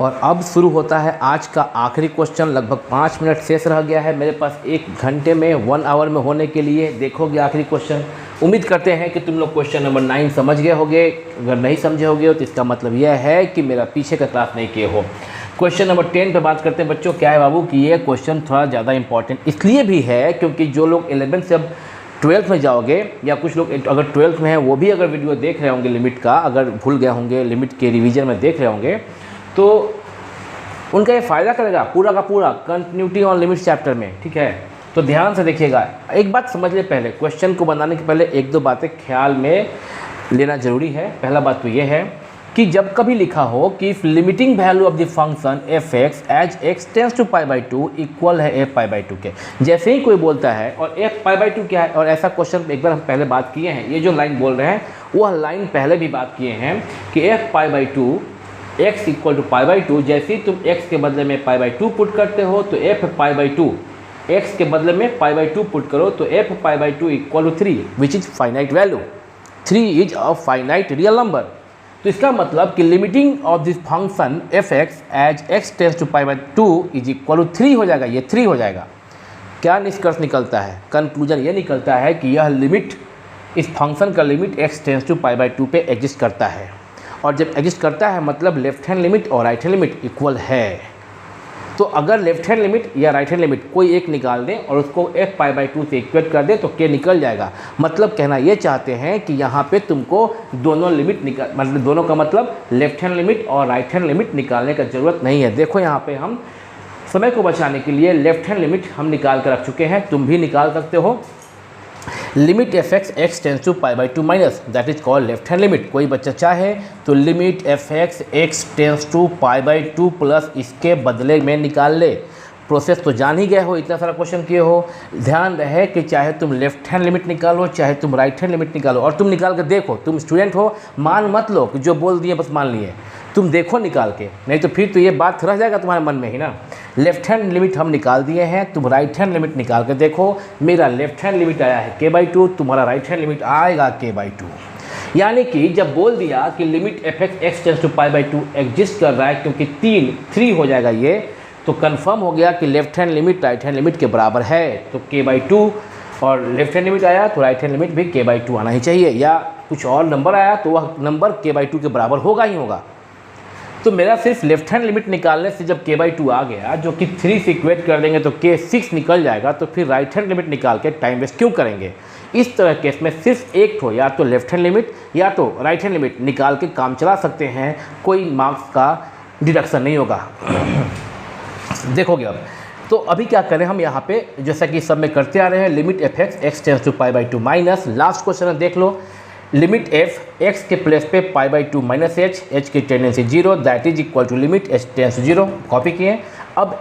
और अब शुरू होता है आज का आखिरी क्वेश्चन। लगभग 5 मिनट शेष रह गया है मेरे पास 1 घंटे में 1 आवर में होने के लिए। देखोगे आखिरी क्वेश्चन। उम्मीद करते हैं कि तुम लोग क्वेश्चन नंबर 9 समझ गए होगे। अगर नहीं समझे होगे तो इसका मतलब यह है कि मेरा पीछे का क्लास नहीं किए हो। क्वेश्चन नंबर 10 पे बात करते हैं बच्चों। क्या है बाबू कि ये क्वेश्चन थोड़ा ज़्यादा इंपॉर्टेंट इसलिए भी है क्योंकि जो लोग 11 से अब 12th में जाओगे, या कुछ लोग अगर 12th में हैं वो भी अगर वीडियो देख रहे होंगे लिमिट का, अगर भूल गए होंगे लिमिट के रिवीजन में देख रहे होंगे, तो उनका ये फ़ायदा करेगा पूरा का पूरा कंटिन्यूटी ऑन लिमिट चैप्टर में। ठीक है, तो ध्यान से देखिएगा। एक बात समझ ले, पहले क्वेश्चन को बनाने के पहले 1-2 बातें ख्याल में लेना ज़रूरी है। पहला बात तो ये है कि जब कभी लिखा हो कि if limiting value of the function f(x) as x tends to π/2 equal है f(π/2) के, जैसे ही कोई बोलता है और f(π/2) क्या है, और ऐसा क्वेश्चन एक बार हम पहले बात किए हैं। ये जो लाइन बोल रहे हैं वह लाइन पहले भी बात किए हैं कि f(π/2) x इक्वल टू π/2, जैसे ही तुम x के बदले में π/2 पुट करते हो तो f(π/2) x के बदले में π/2 पुट करो तो f(π/2) equal to 3 which is finite value. 3 is a finite real number. तो इसका मतलब कि limiting of this function f(x) as x tends to π/2 is equal to 3 हो जाएगा। ये 3 हो जाएगा। क्या निष्कर्ष निकलता है? कंक्लूजन ये निकलता है कि यह लिमिट, इस फंक्शन का लिमिट x टेंस टू π/2 पे एग्जिस्ट करता है। और जब एग्जिस्ट करता है मतलब लेफ्ट हैंड लिमिट और राइट हैंड लिमिट इक्वल है। तो अगर लेफ्ट हैंड लिमिट या राइट हैंड लिमिट कोई एक निकाल दें और उसको f(π/2) से इक्वेट कर दें तो k निकल जाएगा। मतलब कहना ये चाहते हैं कि यहाँ पे तुमको दोनों लिमिट निकाल, मतलब दोनों का मतलब लेफ्ट हैंड लिमिट और राइट हैंड लिमिट निकालने का ज़रूरत नहीं है। देखो यहाँ पे हम समय को बचाने के लिए लेफ्ट हैंड लिमिट हम निकाल कर रख चुके हैं, तुम भी निकाल सकते हो। Limit f(x) x tends to π/2 minus, that is called left hand limit. कोई बच्चा चाहे तो limit f(x) x tends to π/2 plus इसके बदले में निकाल ले। प्रोसेस तो जान ही गए हो, इतना सारा क्वेश्चन किए हो। ध्यान रहे कि चाहे तुम लेफ्ट हैंड लिमिट निकालो चाहे तुम राइट हैंड लिमिट निकालो, और तुम निकाल कर देखो। तुम स्टूडेंट हो, मान मत लो कि जो बोल दिए बस मान लिए। तुम देखो निकाल के, नहीं तो फिर तो ये बात रह जाएगा तुम्हारे मन में ही ना। लेफ्ट हैंड लिमिट हम निकाल दिए हैं, तुम राइट हैंड लिमिट निकाल के देखो। मेरा लेफ्ट हैंड लिमिट आया है k/2, तुम्हारा राइट हैंड लिमिट आएगा k/2। यानी कि जब बोल दिया कि limit f(x) x tends to π/2 exist कर रहा है, क्योंकि 3 हो जाएगा ये, तो कंफर्म हो गया कि left hand limit right hand limit के बराबर है। तो k/2 और लेफ्ट हैंड लिमिट आया तो राइट हैंड लिमिट भी k/2 आना ही चाहिए, या कुछ और नंबर आया तो वह नंबर k/2 के बराबर होगा ही होगा। तो मेरा सिर्फ लेफ्ट हैंड लिमिट निकालने से जब k/2 आ गया, जो कि 3 से इक्वेट कर देंगे तो k6 निकल जाएगा, तो फिर राइट हैंड लिमिट निकाल के टाइम वेस्ट क्यों करेंगे। इस तरह केस में सिर्फ एक ठो, या तो लेफ्ट हैंड लिमिट या तो राइट हैंड लिमिट निकाल के काम चला सकते हैं, कोई मार्क्स का डिडक्शन नहीं होगा। देखोगे अब तो अभी क्या करें हम यहाँ पे, जैसा कि सब में करते आ रहे हैं, limit f(x) x tends to π/2 minus, last question देख लो। लिमिट f x के प्लेस पे π/2 माइनस h की tendency 0, that is equal to limit h tends to 0। Copy किए। अब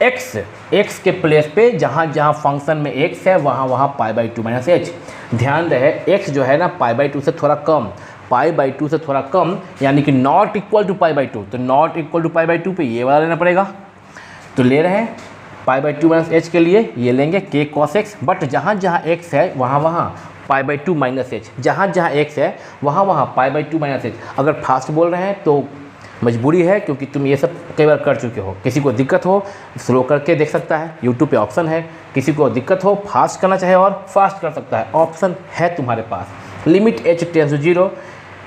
x के प्लेस पे जहाँ जहाँ फंक्शन में x है वहाँ π/2 माइनस h। ध्यान रहे x जो है ना π/2 से थोड़ा कम, π/2 से थोड़ा कम, यानी कि नॉट इक्वल टू π/2, तो नॉट इक्वल टू π/2 पे ये वाला लेना पड़ेगा। तो ले रहे हैं π/2 माइनस h के लिए ये लेंगे k cos x, बट जहाँ जहाँ x है वहाँ π/2 माइनस h, जहाँ जहाँ x है वहाँ π/2 माइनस h। अगर फास्ट बोल रहे हैं तो मजबूरी है, क्योंकि तुम ये सब कई बार कर चुके हो। किसी को दिक्कत हो स्लो करके देख सकता है, यूट्यूब पे ऑप्शन है। किसी को दिक्कत हो फास्ट करना चाहे और फास्ट कर सकता है, ऑप्शन है तुम्हारे पास। Limit h tends to 0,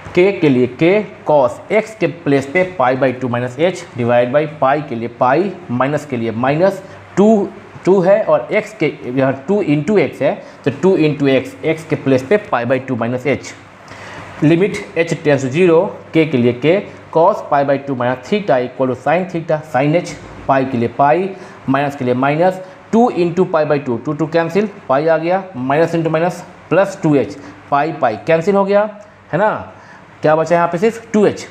k के लिए k cos x के प्लेस पे π/2 minus h divide by pi के लिए पाई, माइनस के लिए माइनस 2 है, और x के यहाँ 2 इंटू x है तो 2 इंटू x के प्लेस पे π/2 minus h। Limit h tends to 0, k के लिए k cos π/2 minus theta equal to sine theta, sine h, pi के लिए पाई, माइनस के लिए माइनस 2 इंटू π/2, 2 कैंसिल, पाई आ गया, minus into minus plus 2h, pi cancel हो गया है ना। क्या बचा यहाँ पे सिर्फ 2h।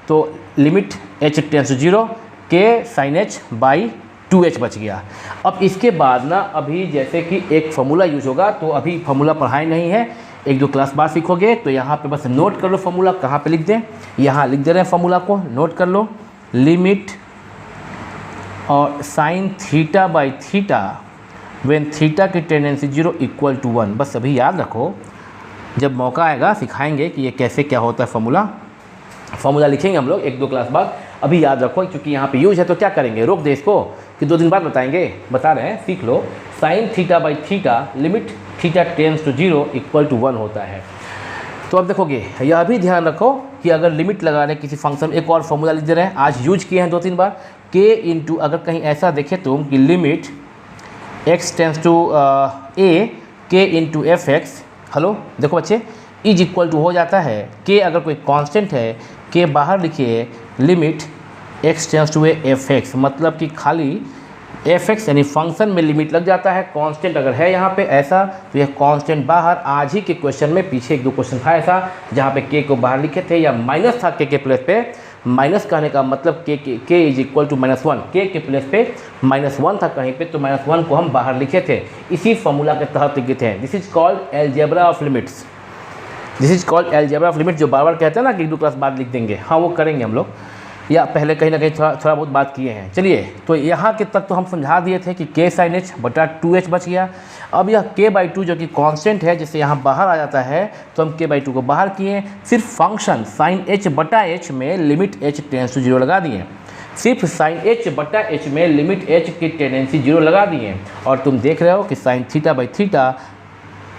तो limit h tends to 0, k sine h by 2 2h बच गया। अब इसके बाद ना अभी जैसे कि एक फार्मूला यूज होगा, तो अभी फार्मूला पढ़ाई नहीं है, 1-2 क्लास बाद सीखोगे। तो यहाँ पे बस नोट कर लो फार्मूला, कहाँ पे लिख दें, यहाँ लिख दे रहे हैं फार्मूला को, नोट कर लो। लिमिट और sign theta by theta when theta की टेंडेंसी 0 इक्वल टू 1। बस अभी याद रखो, जब मौका आएगा सिखाएंगे कि ये कैसे क्या होता है फार्मूला लिखेंगे हम लोग 1-2 क्लास बाद। अभी याद रखो क्योंकि यहाँ पे यूज है, तो क्या करेंगे, रोक दे इसको कि 2 दिन बाद बताएंगे, बता रहे हैं, सीख लो। Sine theta by theta limit theta tends to 0 equal to 1 होता है। तो अब देखोगे, यह भी ध्यान रखो कि अगर लिमिट लगा रहे किसी फंक्शन, एक और फार्मूला लिख दे रहे हैं, आज यूज किए हैं 2-3 बार, के इंटू, अगर कहीं ऐसा देखे तुम कि limit x tends to a के इंटू एफ एक्स, हेलो देखो बच्चे, इज इक्वल टू हो जाता है के, अगर कोई कांस्टेंट है के बाहर लिखिए limit x tends to F X, मतलब कि खाली एफ एक्स यानी फंक्शन में लिमिट लग जाता है। कांस्टेंट अगर है यहाँ पे ऐसा, तो यह कांस्टेंट बाहर। आज ही के क्वेश्चन में पीछे 1-2 क्वेश्चन था ऐसा जहाँ पे के को बाहर लिखे थे, या माइनस था के प्लेस पे। माइनस कहने का मतलब के इज इक्वल टू -1, के प्लेस पे -1 था कहीं पे, तो -1 को हम बाहर लिखे थे, इसी फार्मूला के तहत लिखे थे। This is called algebra of limits, this is called algebra of limits, जो बार बार कहते हैं ना कि 1-2 क्लास बाद लिख देंगे, हाँ वो करेंगे हम लोग, या पहले कहीं ना कहीं थोड़ा बहुत बात किए हैं। चलिए, तो यहाँ के तक तो हम समझा दिए थे कि k sin h बटा 2h बच गया। अब यह k/2 जो कि कांस्टेंट है, जिससे यहाँ बाहर आ जाता है, तो हम k/2 को बाहर किए, सिर्फ फंक्शन sin h बटा h में लिमिट h टेंड्स टू 0 लगा दिए, सिर्फ sin h बटा h में लिमिट h की टेंडेंसी 0 लगा दिए। और तुम देख रहे हो कि sin theta by theta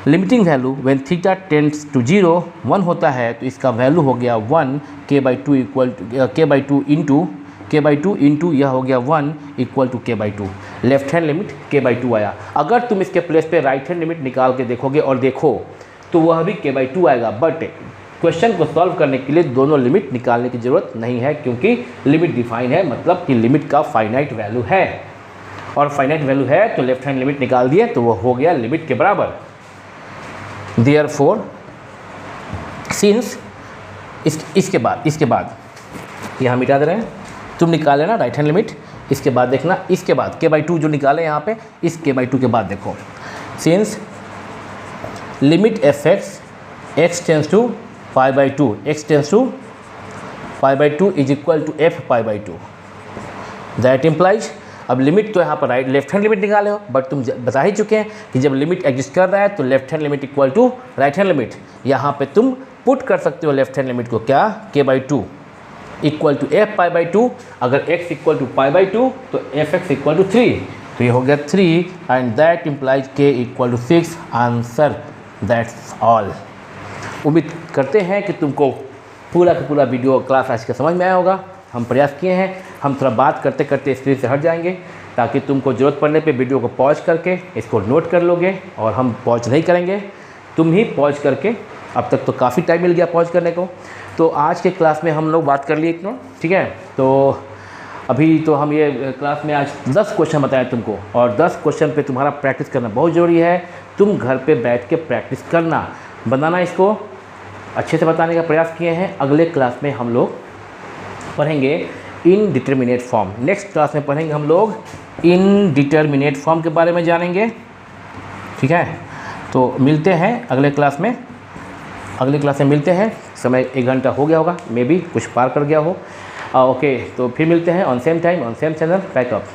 limiting value when theta tends to 0 1 होता है, तो इसका वैल्यू हो गया 1 k/2 equal to k/2 into यह हो गया 1 equal to k/2। Left hand limit k/2 आया। अगर तुम इसके प्लेस पे राइट हैंड लिमिट निकाल के देखोगे और देखो तो वह भी k/2 आएगा, बट क्वेश्चन को सॉल्व करने के लिए दोनों लिमिट निकालने की ज़रूरत नहीं है, क्योंकि लिमिट डिफाइन है, मतलब कि लिमिट का फाइनाइट वैल्यू है, और फाइनाइट वैल्यू है तो लेफ्ट हैंड लिमिट निकाल दिए तो वो हो गया लिमिट के बराबर। Therefore, since इसके बाद यहाँ मिटा दे रहे हैं, तुम निकाले ना राइट हैंड लिमिट, इसके बाद देखना, इसके बाद k/2 जो निकाले यहाँ पे, इस k/2 के बाद देखो, since limit F X x tends to π/2, x tends to π/2 is equal to f π/2, that implies. अब लिमिट तो यहाँ पर राइट लेफ्ट हैंड लिमिट निकाले हो, बट तुम बता ही चुके हैं कि जब लिमिट एग्जिस्ट कर रहा है तो left hand limit equal to right hand limit. यहाँ पे तुम पुट कर सकते हो लेफ्ट हैंड लिमिट को, क्या, k/2 इक्वल टू f π/2, अगर x इक्वल टू π/2 तो fx इक्वल टू 3, तो ये हो गया 3 and that implies k equal to 6। Answer, that's all. उम्मीद करते हैं कि तुमको पूरा का पूरा वीडियो क्लास आज का समझ में आया होगा। हम प्रयास किए हैं, हम थोड़ा बात करते करते स्क्रीन से हट जाएंगे, ताकि तुमको ज़रूरत पड़ने पे वीडियो को पॉज करके इसको नोट कर लोगे, और हम पॉज नहीं करेंगे, तुम ही पॉज करके, अब तक तो काफ़ी टाइम मिल गया पॉज करने को। तो आज के क्लास में हम लोग बात कर लिए इतना, ठीक है। तो अभी तो हम ये क्लास में आज 10 क्वेश्चन बताए तुमको, और 10 क्वेश्चन पे तुम्हारा प्रैक्टिस करना बहुत ज़रूरी है। तुम घर पे बैठ के प्रैक्टिस करना, बनाना, इसको अच्छे से बताने का प्रयास किए हैं। अगले क्लास में हम लोग पढ़ेंगे इनडिटरमिनेट फॉर्म, नेक्स्ट क्लास में पढ़ेंगे हम लोग इनडिटरमिनेट फॉर्म के बारे में जानेंगे, ठीक है। तो मिलते हैं अगले क्लास में, अगले क्लास में मिलते हैं। समय 1 घंटा हो गया होगा, मे बी कुछ पार कर गया हो। ओके, तो फिर मिलते हैं on same time on same channel. Pack up.